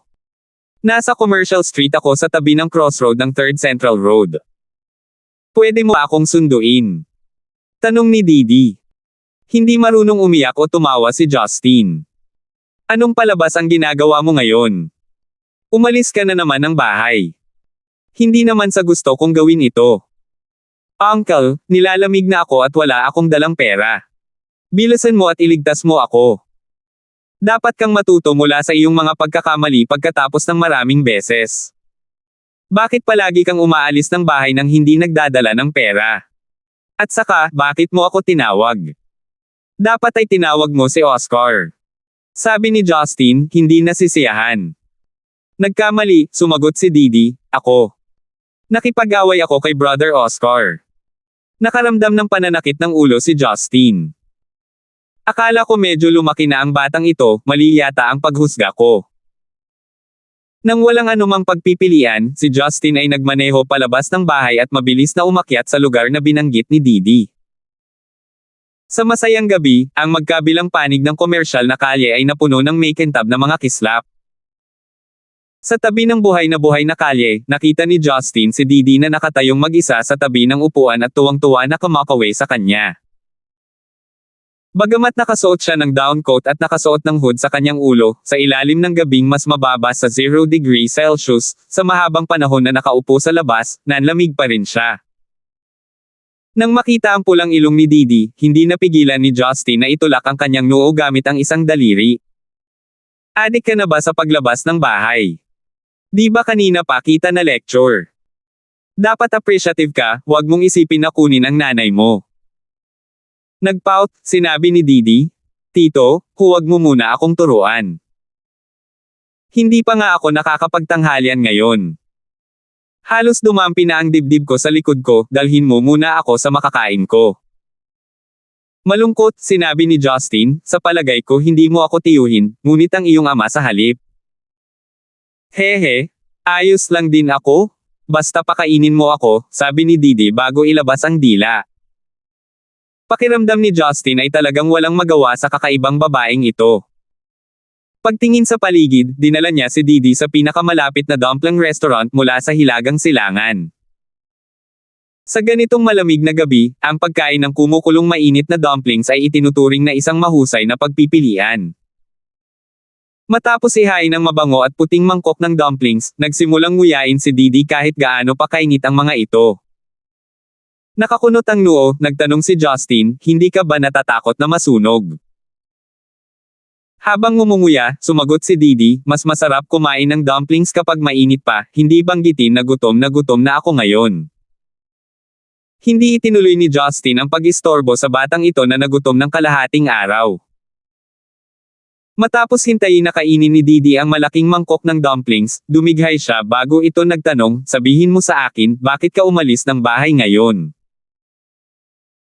Nasa Commercial Street ako sa tabi ng crossroad ng 3rd Central Road. Pwede mo akong sunduin? Tanong ni Didi. Hindi marunong umiyak o tumawa si Justin. Anong palabas ang ginagawa mo ngayon? Umalis ka na naman ng bahay. Hindi naman sa gusto kong gawin ito. Uncle, nilalamig na ako at wala akong dalang pera. Bilisan mo at iligtas mo ako. Dapat kang matuto mula sa iyong mga pagkakamali pagkatapos ng maraming beses. Bakit palagi kang umaalis ng bahay nang hindi nagdadala ng pera? At saka, bakit mo ako tinawag? Dapat ay tinawag mo si Oscar. Sabi ni Justin, hindi nasisiyahan. Nagkamali, sumagot si Didi, ako. Nakipag-away ako kay Brother Oscar. Nakaramdam ng pananakit ng ulo si Justin. Akala ko medyo lumaki na ang batang ito, mali yata ang paghusga ko. Nang walang anumang pagpipilian, si Justin ay nagmaneho palabas ng bahay at mabilis na umakyat sa lugar na binanggit ni Didi. Sa masayang gabi, ang magkabilang panig ng komersyal na kalye ay napuno ng makintab na mga kislap. Sa tabi ng buhay na kalye, nakita ni Justin si Didi na nakatayong mag-isa sa tabi ng upuan at tuwang-tuwa na kumakaway sa kanya. Bagamat nakasuot siya ng down coat at nakasuot ng hood sa kanyang ulo, sa ilalim ng gabing mas mababa sa 0 degrees Celsius, sa mahabang panahon na nakaupo sa labas, nanlamig pa rin siya. Nang makita ang pulang ilong ni Didi, hindi napigilan ni Justin na itulak ang kanyang noo gamit ang isang daliri. Adik ka na ba sa paglabas ng bahay? Di ba kanina pa kita na lecture? Dapat appreciative ka, huwag mong isipin na kunin ang nanay mo. Nagpout, sinabi ni Didi. Tito, huwag mo muna akong turuan. Hindi pa nga ako nakakapagtanghalian ngayon. Halos dumampi na ang dibdib ko sa likod ko, dalhin mo muna ako sa makakain ko. Malungkot, sinabi ni Justin, sa palagay ko hindi mo ako tiyuhin, ngunit ang iyong ama sa halip. Hehe, ayos lang din ako. Basta pakainin mo ako, sabi ni Didi bago ilabas ang dila. Pakiramdam ni Justin ay talagang walang magawa sa kakaibang babaeng ito. Pagtingin sa paligid, dinala niya si Didi sa pinakamalapit na dumpling restaurant mula sa Hilagang Silangan. Sa ganitong malamig na gabi, ang pagkain ng kumukulong mainit na dumplings ay itinuturing na isang mahusay na pagpipilian. Matapos ihain ng mabango at puting mangkok ng dumplings, nagsimulang nguyain si Didi kahit gaano pa kainit ang mga ito. Nakakunot ang noo, nagtanong si Justin, hindi ka ba natatakot na masunog? Habang ngumunguya, sumagot si Didi, mas masarap kumain ng dumplings kapag mainit pa, hindi banggitin na gutom na ako ngayon. Hindi itinuloy ni Justin ang pag-istorbo sa batang ito na nagutom ng kalahating araw. Matapos hintayin na kainin ni Didi ang malaking mangkok ng dumplings, dumighay siya bago ito nagtanong, sabihin mo sa akin, bakit ka umalis ng bahay ngayon?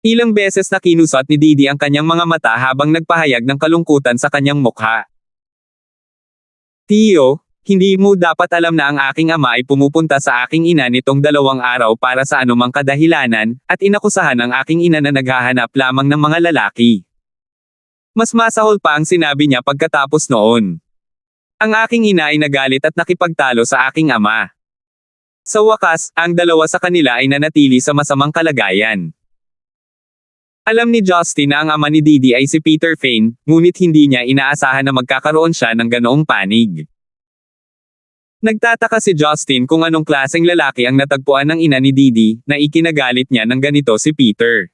Ilang beses na kinusat ni Didi ang kanyang mga mata habang nagpahayag ng kalungkutan sa kanyang mukha. Tiyo, hindi mo dapat alam na ang aking ama ay pumupunta sa aking ina nitong 2 araw para sa anumang kadahilanan, at inakusahan ang aking ina na naghahanap lamang ng mga lalaki. Mas masahol pa ang sinabi niya pagkatapos noon. Ang aking ina ay nagalit at nakipagtalo sa aking ama. Sa wakas, ang dalawa sa kanila ay nanatili sa masamang kalagayan. Alam ni Justin na ang ama ni Didi ay si Peter Fane, ngunit hindi niya inaasahan na magkakaroon siya ng ganoong panig. Nagtataka si Justin kung anong klaseng lalaki ang natagpuan ng ina ni Didi, na ikinagalit niya ng ganito si Peter.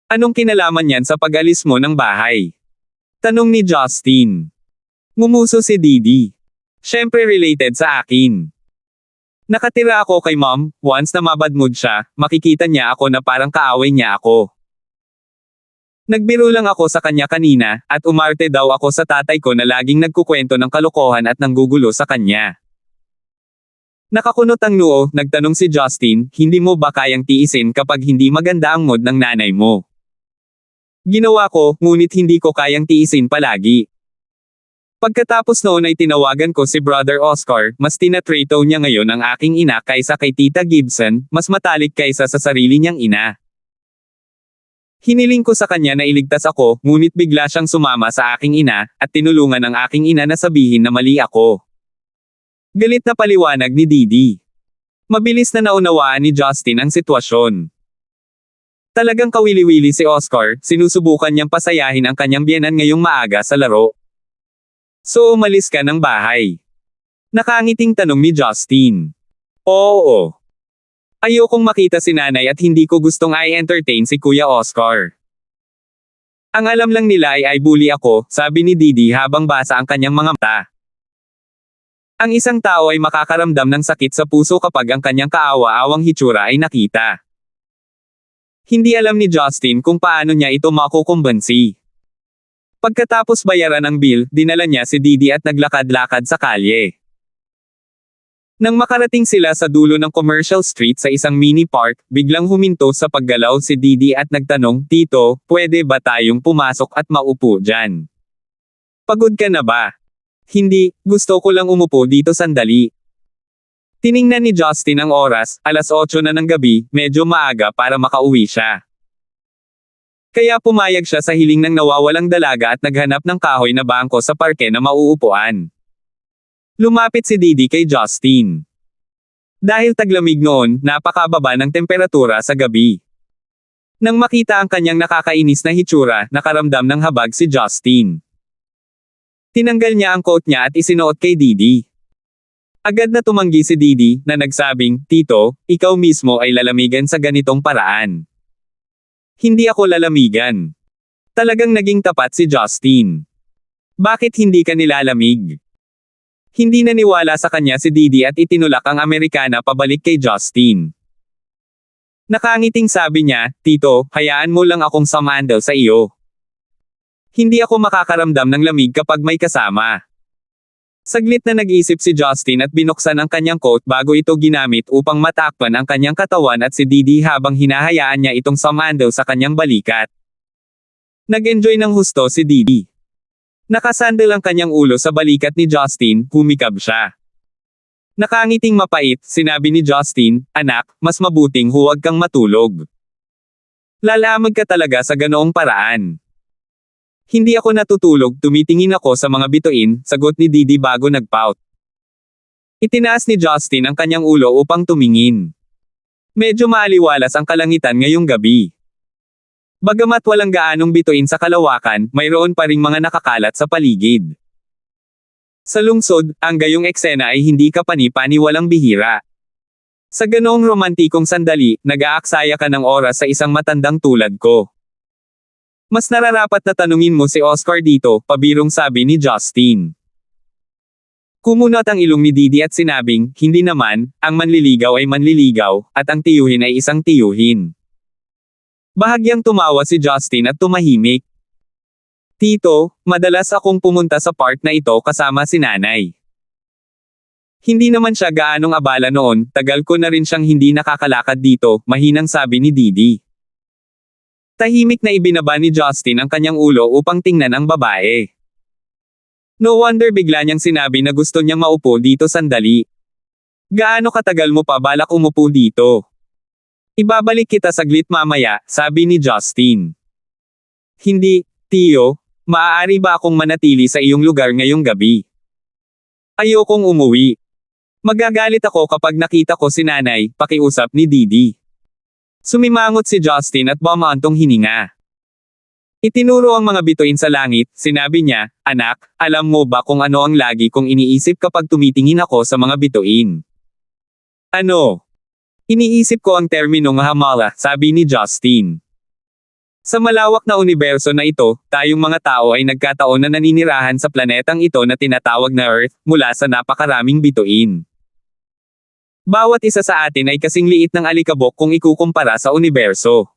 Anong kinalaman niyan sa pag-alis mo ng bahay? Tanong ni Justin. Ngumuso si Didi. Siyempre related sa akin. Nakatira ako kay mom, once na mabad mood siya, makikita niya ako na parang kaaway niya ako. Nagbiro lang ako sa kanya kanina, at umarte daw ako sa tatay ko na laging nagkukwento ng kalokohan at nanggugulo sa kanya. Nakakunot ang noo, nagtanong si Justin, hindi mo ba kayang tiisin kapag hindi maganda ang mood ng nanay mo? Ginawa ko, ngunit hindi ko kayang tiisin palagi. Pagkatapos noon ay tinawagan ko si Brother Oscar, mas tinatrato niya ngayon ang aking ina kaysa kay Tita Gibson, mas matalik kaysa sa sarili niyang ina. Hiniling ko sa kanya na iligtas ako, ngunit bigla siyang sumama sa aking ina, at tinulungan ang aking ina na sabihin na mali ako. Galit na paliwanag ni Didi. Mabilis na naunawaan ni Justin ang sitwasyon. Talagang kawili-wili si Oscar, sinusubukan niyang pasayahin ang kanyang biyenan ngayong maaga sa laro. So umalis ka ng bahay? Nakangiting tanong ni Justin. Oo. Ayokong makita si nanay at hindi ko gustong i-entertain si Kuya Oscar. Ang alam lang nila ay bully ako, sabi ni Didi habang basa ang kanyang mga mata. Ang isang tao ay makakaramdam ng sakit sa puso kapag ang kanyang kaawa-awang hitsura ay nakita. Hindi alam ni Justin kung paano niya ito makukumbansi. Pagkatapos bayaran ang bill, dinala niya si Didi at naglakad-lakad sa kalye. Nang makarating sila sa dulo ng Commercial Street sa isang mini park, biglang huminto sa paggalaw si Didi at nagtanong, "Tito, pwede ba tayong pumasok at maupo dyan? Pagod ka na ba?" "Hindi, gusto ko lang umupo dito sandali." Tiningnan ni Justin ang oras, 8:00 na ng gabi, medyo maaga para makauwi siya. Kaya pumayag siya sa hiling ng nawawalang dalaga at naghanap ng kahoy na bangko sa parke na mauupuan. Lumapit si Didi kay Justin. Dahil taglamig noon, napakababa ng temperatura sa gabi. Nang makita ang kanyang nakakainis na hitsura, nakaramdam ng habag si Justin. Tinanggal niya ang coat niya at isinuot kay Didi. Agad na tumanggi si Didi, na nagsabing, "Tito, ikaw mismo ay lalamigan sa ganitong paraan." "Hindi ako lalamigan." Talagang naging tapat si Justin. "Bakit hindi ka nilalamig?" Hindi naniwala sa kanya si Didi at itinulak ang Amerikana pabalik kay Justin. Nakangiting sabi niya, "Tito, hayaan mo lang akong sumandal sa iyo. Hindi ako makakaramdam ng lamig kapag may kasama." Saglit na nag-isip si Justin at binuksan ang kanyang coat bago ito ginamit upang matakpan ang kanyang katawan at si Didi habang hinahayaan niya itong sumandal sa kanyang balikat. Nag-enjoy ng husto si Didi. Nakasandal ang kanyang ulo sa balikat ni Justin, humikab siya. Nakangiting mapait, sinabi ni Justin, "Anak, mas mabuting huwag kang matulog. Lalamag ka talaga sa ganoong paraan." "Hindi ako natutulog, tumitingin ako sa mga bituin," sagot ni Didi bago nagpout. Itinaas ni Justin ang kanyang ulo upang tumingin. Medyo maaliwalas ang kalangitan ngayong gabi. Bagamat walang gaanong bituin sa kalawakan, mayroon pa ring mga nakakalat sa paligid. Sa lungsod, ang gayong eksena ay hindi kapani-paniwalang bihira. Sa ganoong romantikong sandali, nag-aaksaya ka ng oras sa isang matandang tulad ko. "Mas nararapat na tanungin mo si Oscar dito," pabirong sabi ni Justin. Kumunot ang ilong ni Didi at sinabing, "Hindi naman, ang manliligaw ay manliligaw, at ang tiyuhin ay isang tiyuhin." Bahagyang tumawa si Justin at tumahimik. "Tito, madalas akong pumunta sa park na ito kasama si nanay. Hindi naman siya gaanong abala noon, tagal ko na rin siyang hindi nakakalakad dito," mahinang sabi ni Didi. Tahimik na ibinaba ni Justin ang kanyang ulo upang tingnan ang babae. No wonder bigla niyang sinabi na gusto niyang maupo dito sandali. "Gaano katagal mo pa balak umupo dito?" "Ibabalik kita saglit mamaya," sabi ni Justin. "Hindi, Tiyo, maaari ba akong manatili sa iyong lugar ngayong gabi? Ayokong umuwi. Magagalit ako kapag nakita ko si nanay," pakiusap ni Didi. Sumimangot si Justin at bumantong hininga. Itinuro ang mga bituin sa langit, sinabi niya, "Anak, alam mo ba kung ano ang lagi kong iniisip kapag tumitingin ako sa mga bituin?" "Ano?" "Iniisip ko ang terminong Hamala," sabi ni Justin. Sa malawak na universo na ito, tayong mga tao ay nagkataon na naninirahan sa planetang ito na tinatawag na Earth, mula sa napakaraming bituin. Bawat isa sa atin ay kasing liit ng alikabok kung ikukumpara sa universo.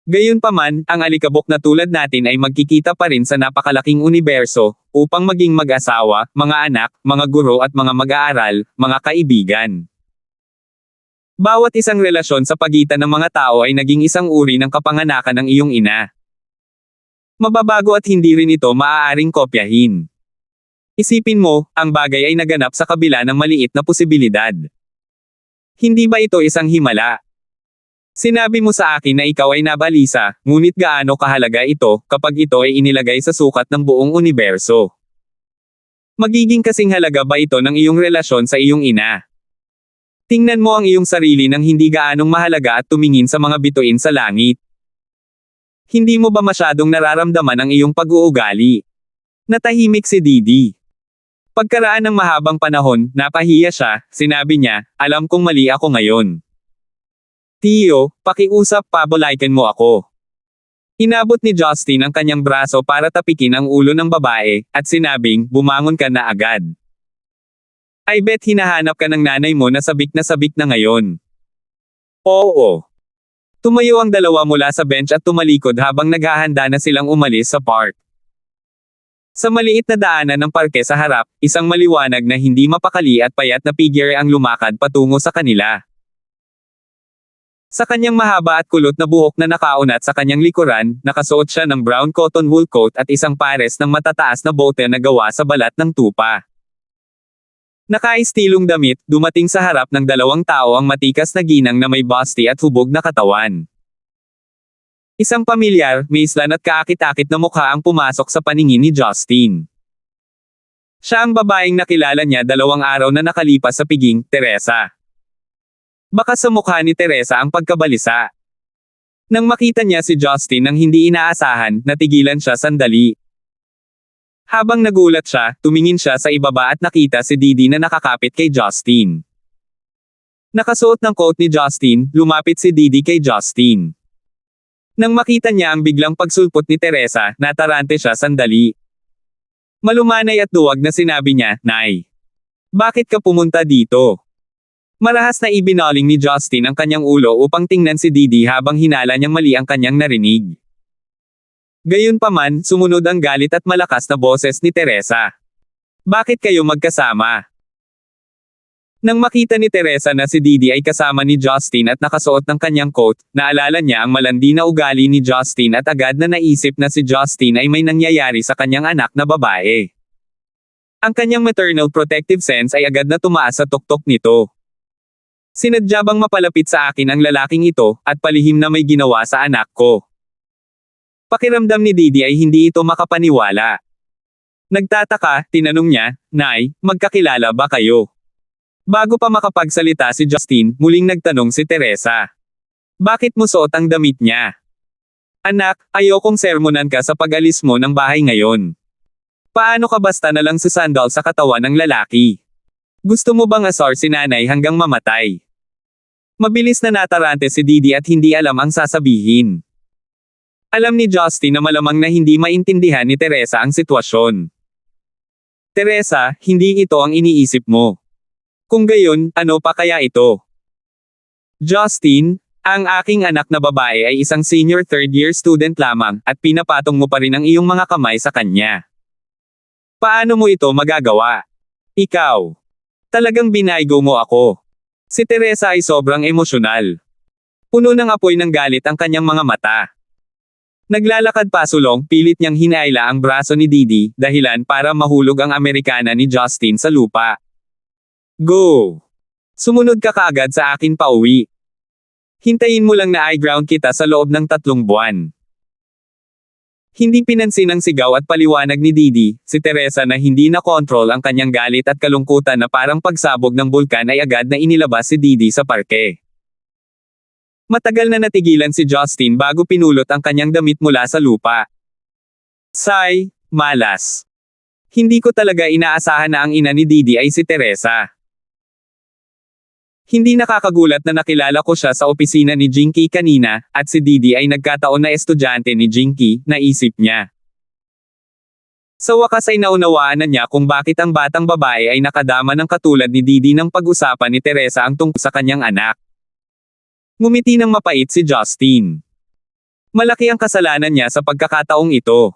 Gayunpaman, ang alikabok na tulad natin ay magkikita pa rin sa napakalaking universo, upang maging mag-asawa, mga anak, mga guro at mga mag-aaral, mga kaibigan. Bawat isang relasyon sa pagitan ng mga tao ay naging isang uri ng kapanganakan ng iyong ina. Mababago at hindi rin ito maaaring kopyahin. Isipin mo, ang bagay ay naganap sa kabila ng maliit na posibilidad. Hindi ba ito isang himala? Sinabi mo sa akin na ikaw ay nabalisa, ngunit gaano kahalaga ito kapag ito ay inilagay sa sukat ng buong universo? Magiging kasing halaga ba ito ng iyong relasyon sa iyong ina? Tingnan mo ang iyong sarili nang hindi gaanong mahalaga at tumingin sa mga bituin sa langit. Hindi mo ba masyadong nararamdaman ang iyong pag-uugali? Natahimik si Didi. Pagkaraan ng mahabang panahon, napahiya siya, sinabi niya, alam kong mali ako ngayon. Tiyo, pakiusap, pabolaikan mo ako. Inabot ni Justin ang kanyang braso para tapikin ang ulo ng babae, at sinabing, bumangon ka na agad. I bet hinahanap ka ng nanay mo na sabik na ngayon. Oo. Tumayo ang dalawa mula sa bench at tumalikod habang naghahanda na silang umalis sa park. Sa maliit na daanan ng parke sa harap, isang maliwanag na hindi mapakali at payat na figure ang lumakad patungo sa kanila. Sa kanyang mahaba at kulot na buhok na nakaunat sa kanyang likuran, nakasuot siya ng brown cotton wool coat at isang pares ng matataas na bote na gawa sa balat ng tupa. Nakaistilong damit, dumating sa harap ng dalawang tao ang matikas na ginang na may busty at hubog na katawan. Isang pamilyar, maislan at kaakit-akit na mukha ang pumasok sa paningin ni Justin. Siya ang babaeng nakilala niya 2 araw na nakalipas sa piging, Teresa. Baka sa mukha ni Teresa ang pagkabalisa. Nang makita niya si Justin nang hindi inaasahan, natigilan siya sandali. Habang nagulat siya, tumingin siya sa ibaba at nakita si Didi na nakakapit kay Justin. Nakasuot ng coat ni Justin, lumapit si Didi kay Justin. Nang makita niya ang biglang pagsulpot ni Teresa, natarante siya sandali. Malumanay at duwag na sinabi niya, Nay. Bakit ka pumunta dito? Marahas na ibinaling ni Justin ang kanyang ulo upang tingnan si Didi habang hinala niyang mali ang kanyang narinig. Gayunpaman, sumunod ang galit at malakas na boses ni Teresa. Bakit kayo magkasama? Nang makita ni Teresa na si Didi ay kasama ni Justin at nakasuot ng kanyang coat, naalala niya ang malandi na ugali ni Justin at agad na naisip na si Justin ay may nangyayari sa kanyang anak na babae. Ang kanyang maternal protective sense ay agad na tumaas sa tuktok nito. Sinadya bang mapalapit sa akin ang lalaking ito, at palihim na may ginawa sa anak ko? Pakiramdam ni Didi ay hindi ito makapaniwala. Nagtataka, tinanong niya, Nay, magkakilala ba kayo? Bago pa makapagsalita si Justin, muling nagtanong si Teresa. Bakit mo suot ang damit niya? Anak, ayokong sermonan ka sa pag-alis mo ng bahay ngayon. Paano ka basta na lang susandal sa katawan ng lalaki? Gusto mo bang asar si nanay hanggang mamatay? Mabilis na natarante si Didi at hindi alam ang sasabihin. Alam ni Justin na malamang na hindi maintindihan ni Teresa ang sitwasyon. Teresa, hindi ito ang iniisip mo. Kung gayon, ano pa kaya ito? Justin, ang aking anak na babae ay isang senior 3rd-year student lamang, at pinapatong mo pa rin ang iyong mga kamay sa kanya. Paano mo ito magagawa? Ikaw. Talagang binaygo mo ako. Si Teresa ay sobrang emosyonal. Puno ng apoy ng galit ang kanyang mga mata. Naglalakad pasulong, pilit niyang hinaila ang braso ni Didi, dahilan para mahulog ang Amerikana ni Justin sa lupa. Go! Sumunod ka kaagad sa akin pauwi. Hintayin mo lang na i-ground kita sa loob ng 3 buwan. Hindi pinansin ang sigaw at paliwanag ni Didi, si Teresa na hindi na-control ang kanyang galit at kalungkutan na parang pagsabog ng bulkan ay agad na inilabas si Didi sa parke. Matagal na natigilan si Justin bago pinulot ang kanyang damit mula sa lupa. Say, malas. Hindi ko talaga inaasahan na ang ina ni Didi ay si Teresa. Hindi nakakagulat na nakilala ko siya sa opisina ni Jinky kanina, at si Didi ay nagkataon na estudyante ni Jinky, naisip niya. Sa wakas ay naunawaan na niya kung bakit ang batang babae ay nakadama ng katulad ni Didi nang pag-usapan ni Teresa ang tungkol sa kanyang anak. Ngumiti ng mapait si Justin. Malaki ang kasalanan niya sa pagkakataong ito.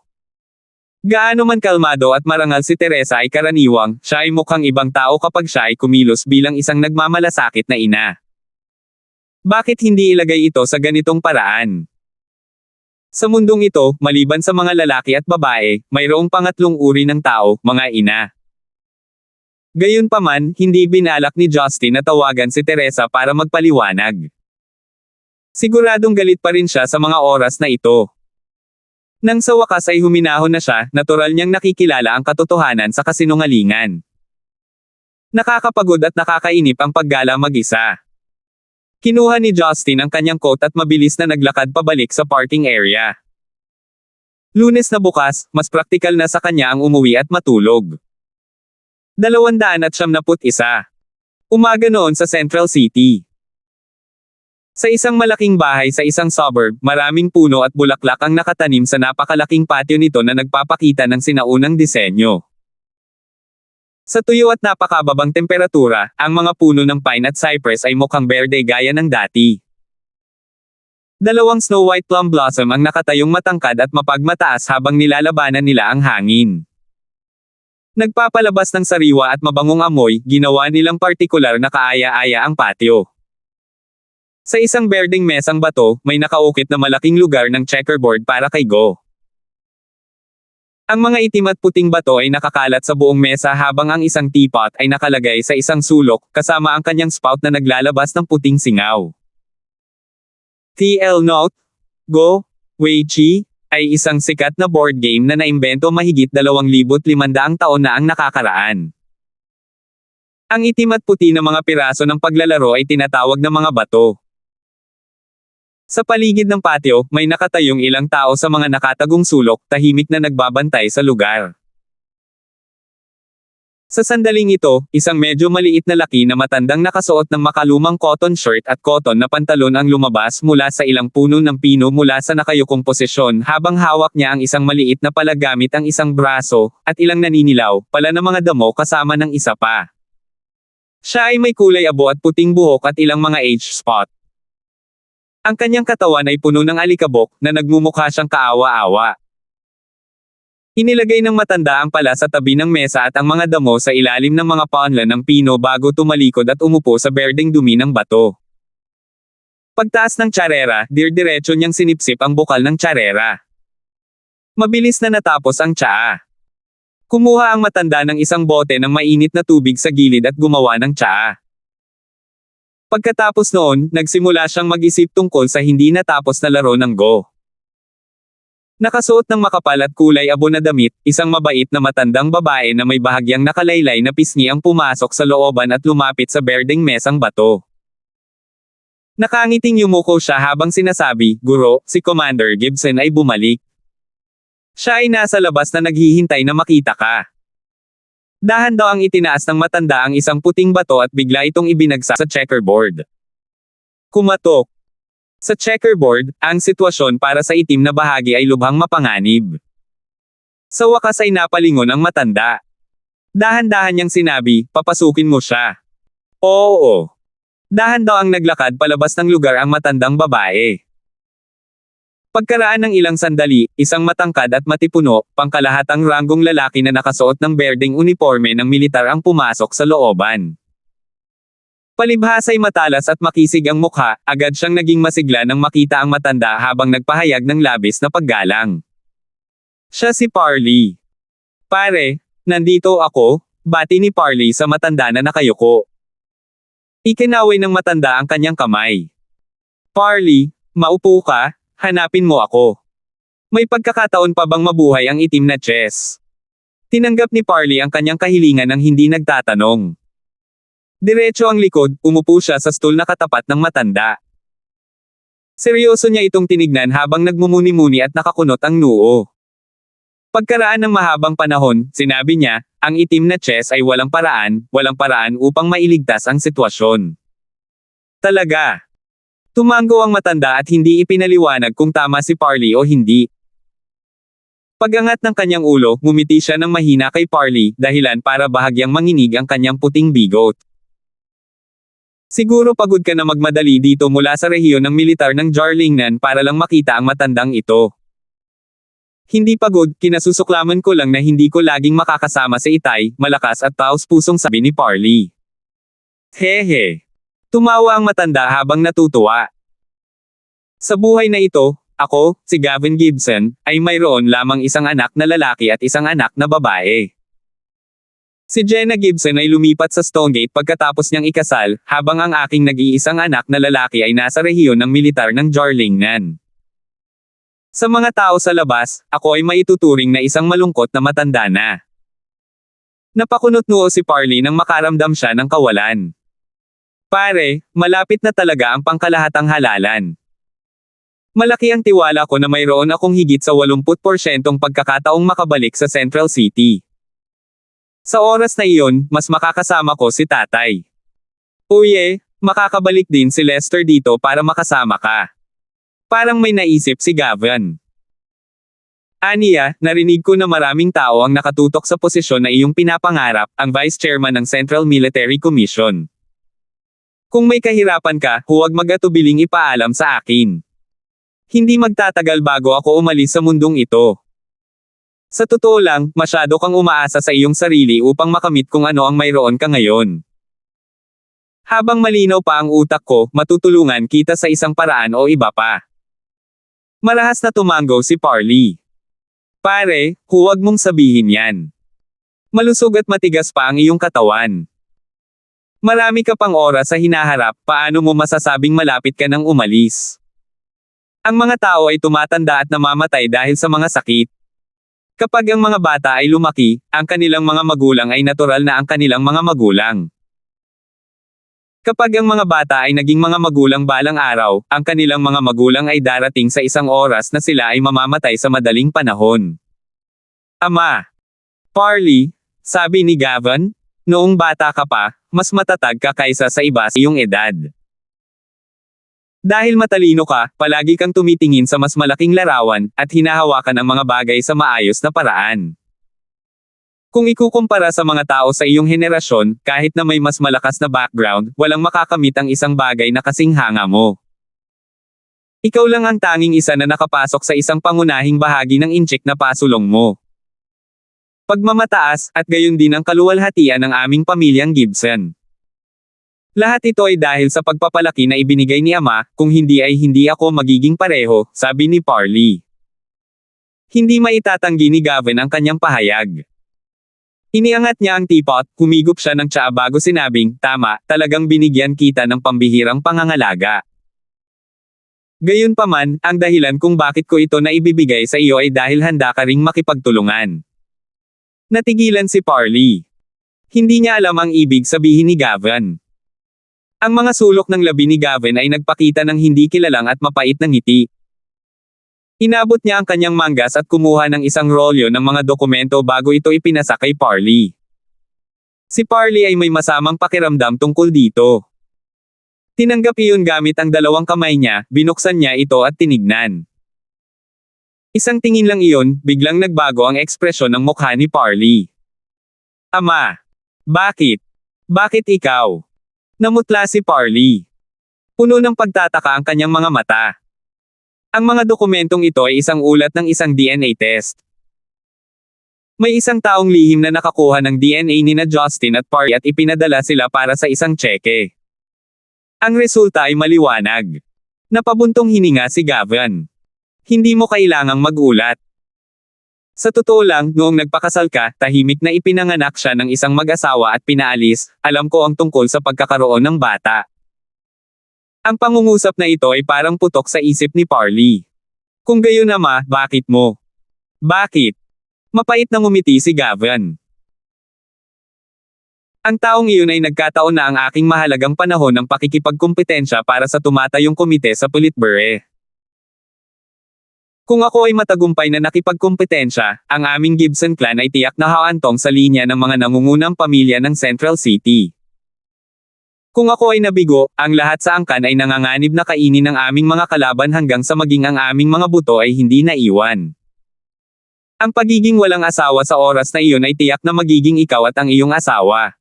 Gaano man kalmado at marangal si Teresa ay karaniwang, siya ay mukhang ibang tao kapag siya ay kumilos bilang isang nagmamalasakit na ina. Bakit hindi ilagay ito sa ganitong paraan? Sa mundong ito, maliban sa mga lalaki at babae, mayroong pangatlong uri ng tao, mga ina. Gayunpaman, hindi binalak ni Justin na tawagan si Teresa para magpaliwanag. Siguradong galit pa rin siya sa mga oras na ito. Nang sa wakas ay huminahon na siya, natural niyang nakikilala ang katotohanan sa kasinungalingan. Nakakapagod at nakakainip ang paggala mag-isa. Kinuha ni Justin ang kanyang coat at mabilis na naglakad pabalik sa parking area. Lunes na bukas, mas praktikal na sa kanya ang umuwi at matulog. 271. Umaga noon sa Central City. Sa isang malaking bahay sa isang suburb, maraming puno at bulaklak ang nakatanim sa napakalaking patio nito na nagpapakita ng sinaunang disenyo. Sa tuyo at napakababang temperatura, ang mga puno ng pine at cypress ay mukhang berde gaya ng dati. 2 snow white plum blossom ang nakatayong matangkad at mapagmataas habang nilalabanan nila ang hangin. Nagpapalabas ng sariwa at mabangong amoy, ginawa nilang partikular na kaaya-aya ang patio. Sa isang berdeng mesang bato, may nakaukit na malaking lugar ng checkerboard para kay Go. Ang mga itim at puting bato ay nakakalat sa buong mesa habang ang isang teapot ay nakalagay sa isang sulok, kasama ang kanyang spout na naglalabas ng puting singaw. TL Note: Go, Wei Chi, ay isang sikat na board game na naimbento mahigit 2,500 taon na ang nakakaraan. Ang itim at puti na mga piraso ng paglalaro ay tinatawag na mga bato. Sa paligid ng patio, may nakatayong ilang tao sa mga nakatagong sulok, tahimik na nagbabantay sa lugar. Sa sandaling ito, isang medyo maliit na laki na matandang nakasuot ng makalumang cotton shirt at cotton na pantalon ang lumabas mula sa ilang puno ng pino mula sa nakayukong posisyon habang hawak niya ang isang maliit na pala gamit ang isang braso, at ilang naninilaw, pala na mga damo kasama ng isa pa. Siya ay may kulay abo at puting buhok at ilang mga age spot. Ang kanyang katawan ay puno ng alikabok na nagmumukha siyang kaawa-awa. Inilagay ng matanda ang pala sa tabi ng mesa at ang mga damo sa ilalim ng mga paanlan ng pino bago tumalikod at umupo sa berdeng dumi ng bato. Pagtaas ng tsarera, diretso niyang sinipsip ang bukal ng tsarera. Mabilis na natapos ang tsaa. Kumuha ang matanda ng isang bote ng mainit na tubig sa gilid at gumawa ng tsaa. Pagkatapos noon, nagsimula siyang mag-isip tungkol sa hindi natapos na laro ng Go. Nakasuot ng makapal at kulay abo na damit, isang mabait na matandang babae na may bahagyang nakalaylay na pisngi ang pumasok sa looban at lumapit sa berdeng mesang bato. Nakangiting yumuko siya habang sinasabi, "Guro, si Commander Gibson ay bumalik. Siya ay nasa labas na naghihintay na makita ka." Dahan daw ang itinaas ng matanda ang isang puting bato at bigla itong ibinagsak sa checkerboard. Kumatok. Sa checkerboard, ang sitwasyon para sa itim na bahagi ay lubhang mapanganib. Sa wakas ay napalingon ang matanda. Dahan-dahan niyang sinabi, "Papasukin mo siya." Oo. Dahan daw ang naglakad palabas ng lugar ang matandang babae. Pagkaraan ng ilang sandali, isang matangkad at matipuno, pangkalahatang ranggong lalaki na nakasuot ng berdeng uniforme ng militar ang pumasok sa looban. Palibhasa'y matalas at makisig ang mukha, agad siyang naging masigla nang makita ang matanda habang nagpahayag ng labis na paggalang. Siya si Parley. "Pare, nandito ako," bati ni Parley sa matanda na nakayuko. Ikinaway ng matanda ang kanyang kamay. "Parley, maupo ka. Hanapin mo ako." May pagkakataon pa bang mabuhay ang itim na chess? Tinanggap ni Parley ang kanyang kahilingan nang hindi nagtatanong. Diretso ang likod, umupo siya sa stool na katapat ng matanda. Seryoso niya itong tinignan habang nagmumuni-muni at nakakunot ang noo. Pagkaraan ng mahabang panahon, sinabi niya, ang itim na chess ay walang paraan upang mailigtas ang sitwasyon. Talaga. Tumango ang matanda at hindi ipinaliwanag kung tama si Parley o hindi. Pagangat ng kanyang ulo, ngumiti siya ng mahina kay Parley, dahilan para bahagyang manginig ang kanyang puting bigot. "Siguro pagod ka na magmadali dito mula sa rehiyon ng militar ng Jarlingnan para lang makita ang matandang ito." "Hindi pagod, kinasusuklaman ko lang na hindi ko laging makakasama si Itay," malakas at taos pusong sabi ni Parley. "Hehe. Tumawa ang matanda habang natutuwa. Sa buhay na ito, ako, si Gavin Gibson, ay mayroon lamang isang anak na lalaki at isang anak na babae. Si Jenna Gibson ay lumipat sa Stonegate pagkatapos niyang ikasal, habang ang aking nag-iisang anak na lalaki ay nasa rehiyon ng militar ng Jarlingnan. Sa mga tao sa labas, ako ay maituturing na isang malungkot na matanda na. Napakunot-noo si Parley nang makaramdam siya ng kawalan. Pare, malapit na talaga ang pangkalahatang halalan. Malaki ang tiwala ko na mayroon akong higit sa 80% pagkakataong makabalik sa Central City. Sa oras na iyon, mas makakasama ko si tatay. Uye, makakabalik din si Lester dito para makasama ka. Parang may naisip si Gavin. Aniya, narinig ko na maraming tao ang nakatutok sa posisyon na iyong pinapangarap, ang Vice Chairman ng Central Military Commission. Kung may kahirapan ka, huwag mag-atubiling ipaalam sa akin. Hindi magtatagal bago ako umalis sa mundong ito. Sa totoo lang, masyado kang umaasa sa iyong sarili upang makamit kung ano ang mayroon ka ngayon. Habang malinaw pa ang utak ko, matutulungan kita sa isang paraan o iba pa. Marahas na tumango si Parley. Pare, huwag mong sabihin yan. Malusog at matigas pa ang iyong katawan. Marami ka pang oras sa hinaharap, paano mo masasabing malapit ka nang umalis? Ang mga tao ay tumatanda at namamatay dahil sa mga sakit. Kapag ang mga bata ay lumaki, ang kanilang mga magulang ay natural na ang kanilang mga magulang. Kapag ang mga bata ay naging mga magulang balang araw, ang kanilang mga magulang ay darating sa isang oras na sila ay mamamatay sa madaling panahon. Ama. Parley, sabi ni Gavin, noong bata ka pa, mas matatag ka kaysa sa iba sa iyong edad. Dahil matalino ka, palagi kang tumitingin sa mas malaking larawan, at hinahawakan ang mga bagay sa maayos na paraan. Kung ikukumpara sa mga tao sa iyong henerasyon, kahit na may mas malakas na background, walang makakamit ang isang bagay na kasing hanga mo. Ikaw lang ang tanging isa na nakapasok sa isang pangunahing bahagi ng inchik na pasulong mo. Pagmamataas, at gayon din ang kaluwalhatian ng aming pamilyang Gibson. Lahat ito ay dahil sa pagpapalaki na ibinigay ni Ama, kung hindi ay hindi ako magiging pareho, sabi ni Parley. Hindi maitatanggi ni Gavin ang kanyang pahayag. Iniangat niya ang teapot, humigop siya ng tsaa bago sinabing, tama, talagang binigyan kita ng pambihirang pangangalaga. Gayunpaman, ang dahilan kung bakit ko ito na ibibigay sa iyo ay dahil handa ka ring makipagtulungan. Natigilan si Parley. Hindi niya alam ang ibig sabihin ni Gavin. Ang mga sulok ng labi ni Gavin ay nagpakita ng hindi kilalang at mapait na ngiti. Inabot niya ang kanyang manggas at kumuha ng isang rolyo ng mga dokumento bago ito ipinasa kay Parley. Si Parley ay may masamang pakiramdam tungkol dito. Tinanggap iyon gamit ang dalawang kamay niya, binuksan niya ito at tinignan. Isang tingin lang iyon, biglang nagbago ang ekspresyon ng mukha ni Parley. Ama. Bakit? Bakit ikaw? Namutla si Parley. Puno ng pagtataka ang kanyang mga mata. Ang mga dokumentong ito ay isang ulat ng isang DNA test. May isang taong lihim na nakakuha ng DNA nina Justin at Parley at ipinadala sila para sa isang tseke. Ang resulta ay maliwanag. Napabuntong hininga si Gavin. Hindi mo kailangang magulat. Sa totoo lang, noong nagpakasal ka, tahimik na ipinanganak siya ng isang mag-asawa at pinaalis, alam ko ang tungkol sa pagkakaroon ng bata. Ang pangungusap na ito ay parang putok sa isip ni Parley. Kung gayon Ama, bakit mo? Bakit? Mapait na ngumiti si Gavin. Ang taong iyon ay nagkataon na ang aking mahalagang panahon ng pakikipagkumpetensya para sa tumatayong komite sa Politburo. Kung ako ay matagumpay na nakipagkumpetensya, ang aming Gibson clan ay tiyak na haantong sa linya ng mga nangungunang pamilya ng Central City. Kung ako ay nabigo, ang lahat sa angkan ay nanganganib na kainin ng aming mga kalaban hanggang sa maging ang aming mga buto ay hindi naiwan. Ang pagiging walang asawa sa oras na iyon ay tiyak na magiging ikaw at ang iyong asawa.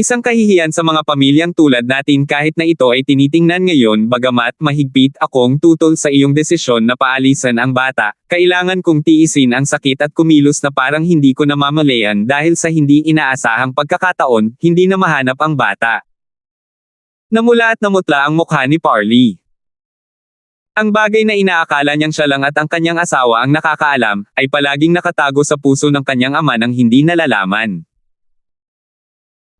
Isang kahihiyan sa mga pamilyang tulad natin kahit na ito ay tinitingnan ngayon bagamat mahigpit akong tutol sa iyong desisyon na paalisan ang bata, kailangan kong tiisin ang sakit at kumilos na parang hindi ko namamalayan dahil sa hindi inaasahang pagkakataon, hindi na mahanap ang bata. Namula at namutla ang mukha ni Parley. Ang bagay na inaakala niyang siya lang at ang kanyang asawa ang nakakaalam, ay palaging nakatago sa puso ng kanyang ama nang hindi nalalaman.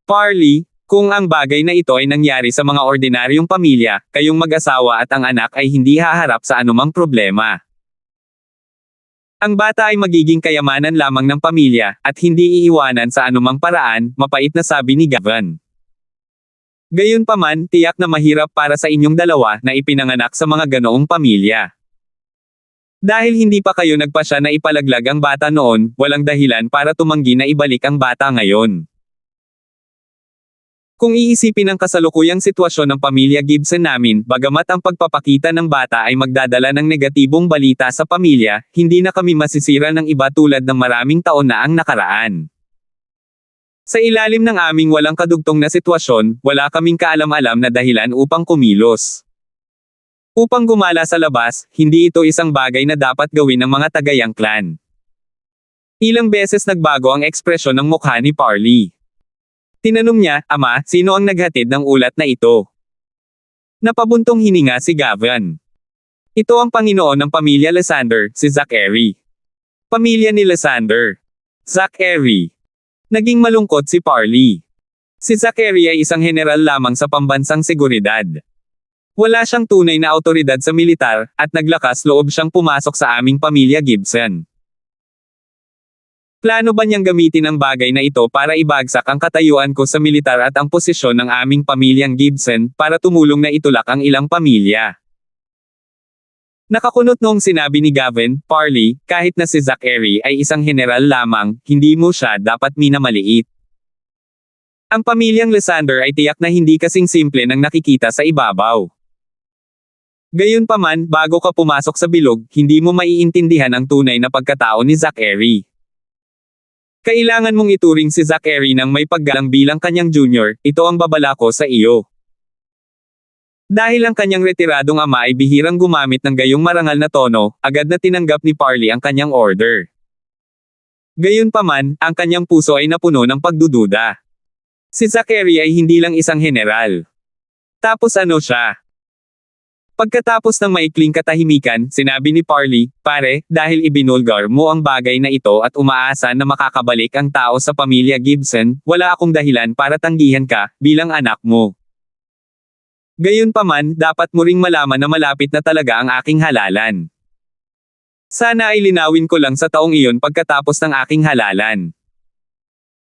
Parley, kung ang bagay na ito ay nangyari sa mga ordinaryong pamilya, kayong mag-asawa at ang anak ay hindi haharap sa anumang problema. Ang bata ay magiging kayamanan lamang ng pamilya, at hindi iiwanan sa anumang paraan, mapait na sabi ni Gavin. Gayunpaman, tiyak na mahirap para sa inyong dalawa na ipinanganak sa mga ganoong pamilya. Dahil hindi pa kayo nagpasya na ipalaglag ang bata noon, walang dahilan para tumanggi na ibalik ang bata ngayon. Kung iisipin ang kasalukuyang sitwasyon ng pamilya Gibson namin, bagamat ang pagpapakita ng bata ay magdadala ng negatibong balita sa pamilya, hindi na kami masisira ng iba tulad ng maraming taon na ang nakaraan. Sa ilalim ng aming walang kadugtong na sitwasyon, wala kaming kaalam-alam na dahilan upang kumilos. Upang gumala sa labas, hindi ito isang bagay na dapat gawin ng mga tagayang clan. Ilang beses nagbago ang ekspresyon ng mukha ni Parley. Tinanong niya, Ama, sino ang naghatid ng ulat na ito? Napabuntong hininga si Gavin. Ito ang Panginoon ng pamilya Lysander, si Zachary. Pamilya ni Lysander. Zachary. Naging malungkot si Parley. Si Zachary ay isang general lamang sa pambansang seguridad. Wala siyang tunay na awtoridad sa militar, at naglakas loob siyang pumasok sa aming pamilya Gibson. Plano ba niyang gamitin ang bagay na ito para ibagsak ang katayuan ko sa militar at ang posisyon ng aming pamilyang Gibson, para tumulong na itulak ang ilang pamilya? Nakakunot noong sinabi ni Gavin, Parley, kahit na si Zachary ay isang general lamang, hindi mo siya dapat minamaliit. Ang pamilyang Lysander ay tiyak na hindi kasing simple ng nakikita sa ibabaw. Gayunpaman, bago ka pumasok sa bilog, hindi mo maiintindihan ang tunay na pagkatao ni Zachary. Kailangan mong ituring si Zachary ng may paggalang bilang kanyang junior, ito ang babala ko sa iyo. Dahil ang kanyang retiradong ama ay bihirang gumamit ng gayong marangal na tono, agad na tinanggap ni Parley ang kanyang order. Gayunpaman, ang kanyang puso ay napuno ng pagdududa. Si Zachary ay hindi lang isang general. Tapos ano siya? Pagkatapos ng maikling katahimikan, sinabi ni Parley, Pare, dahil ibinulgar mo ang bagay na ito at umaasa na makakabalik ang tao sa pamilya Gibson, wala akong dahilan para tanggihan ka, bilang anak mo. Gayunpaman, dapat mo ring malaman na malapit na talaga ang aking halalan. Sana ay linawin ko lang sa taong iyon pagkatapos ng aking halalan.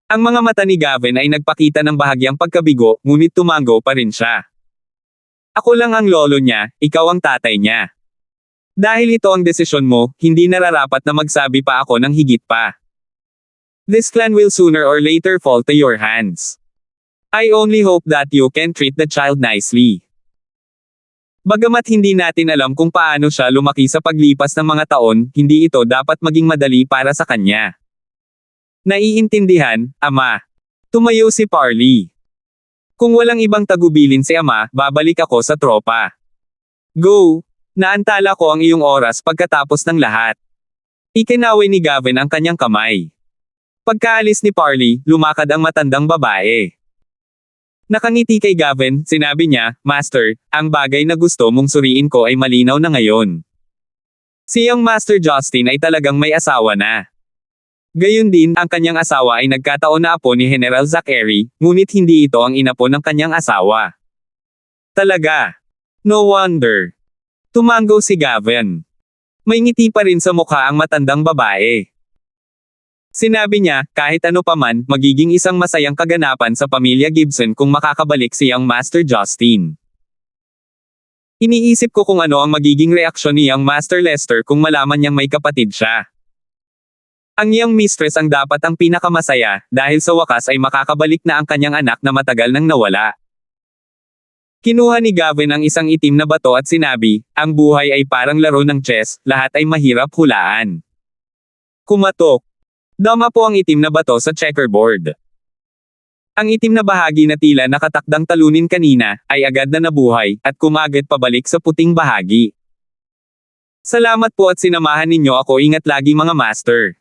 Ang mga mata ni Gavin ay nagpakita ng bahagyang pagkabigo, ngunit tumango pa rin siya. Ako lang ang lolo niya, ikaw ang tatay niya. Dahil ito ang desisyon mo, hindi nararapat na magsabi pa ako ng higit pa. This clan will sooner or later fall to your hands. I only hope that you can treat the child nicely. Bagamat hindi natin alam kung paano siya lumaki sa paglipas ng mga taon, hindi ito dapat maging madali para sa kanya. Naiintindihan, Ama. Tumayo si Parley. Kung walang ibang tagubilin si Ama, babalik ako sa tropa. Go! Naantala ko ang iyong oras pagkatapos ng lahat. Ikinaway ni Gavin ang kanyang kamay. Pagkaalis ni Parley, lumakad ang matandang babae. Nakangiti kay Gavin, sinabi niya, Master, ang bagay na gusto mong suriin ko ay malinaw na ngayon. Siyang Master Justin ay talagang may asawa na. Gayun din, ang kanyang asawa ay nagkataon na apo ni General Zachary, ngunit hindi ito ang inapo ng kanyang asawa. Talaga. No wonder. Tumango si Gavin. May ngiti pa rin sa mukha ang matandang babae. Sinabi niya, kahit ano paman, magiging isang masayang kaganapan sa pamilya Gibson kung makakabalik siyang Master Justin. Iniisip ko kung ano ang magiging reaksyon niyang Master Lester kung malaman niyang may kapatid siya. Ang iyang mistress ang dapat ang pinakamasaya, dahil sa wakas ay makakabalik na ang kanyang anak na matagal nang nawala. Kinuha ni Gavin ang isang itim na bato at sinabi, ang buhay ay parang laro ng chess, lahat ay mahirap hulaan. Kumatok. Dama po ang itim na bato sa checkerboard. Ang itim na bahagi na tila nakatakdang talunin kanina, ay agad na nabuhay, at kumagat pabalik sa puting bahagi. Salamat po at sinamahan ninyo ako, ingat lagi mga master.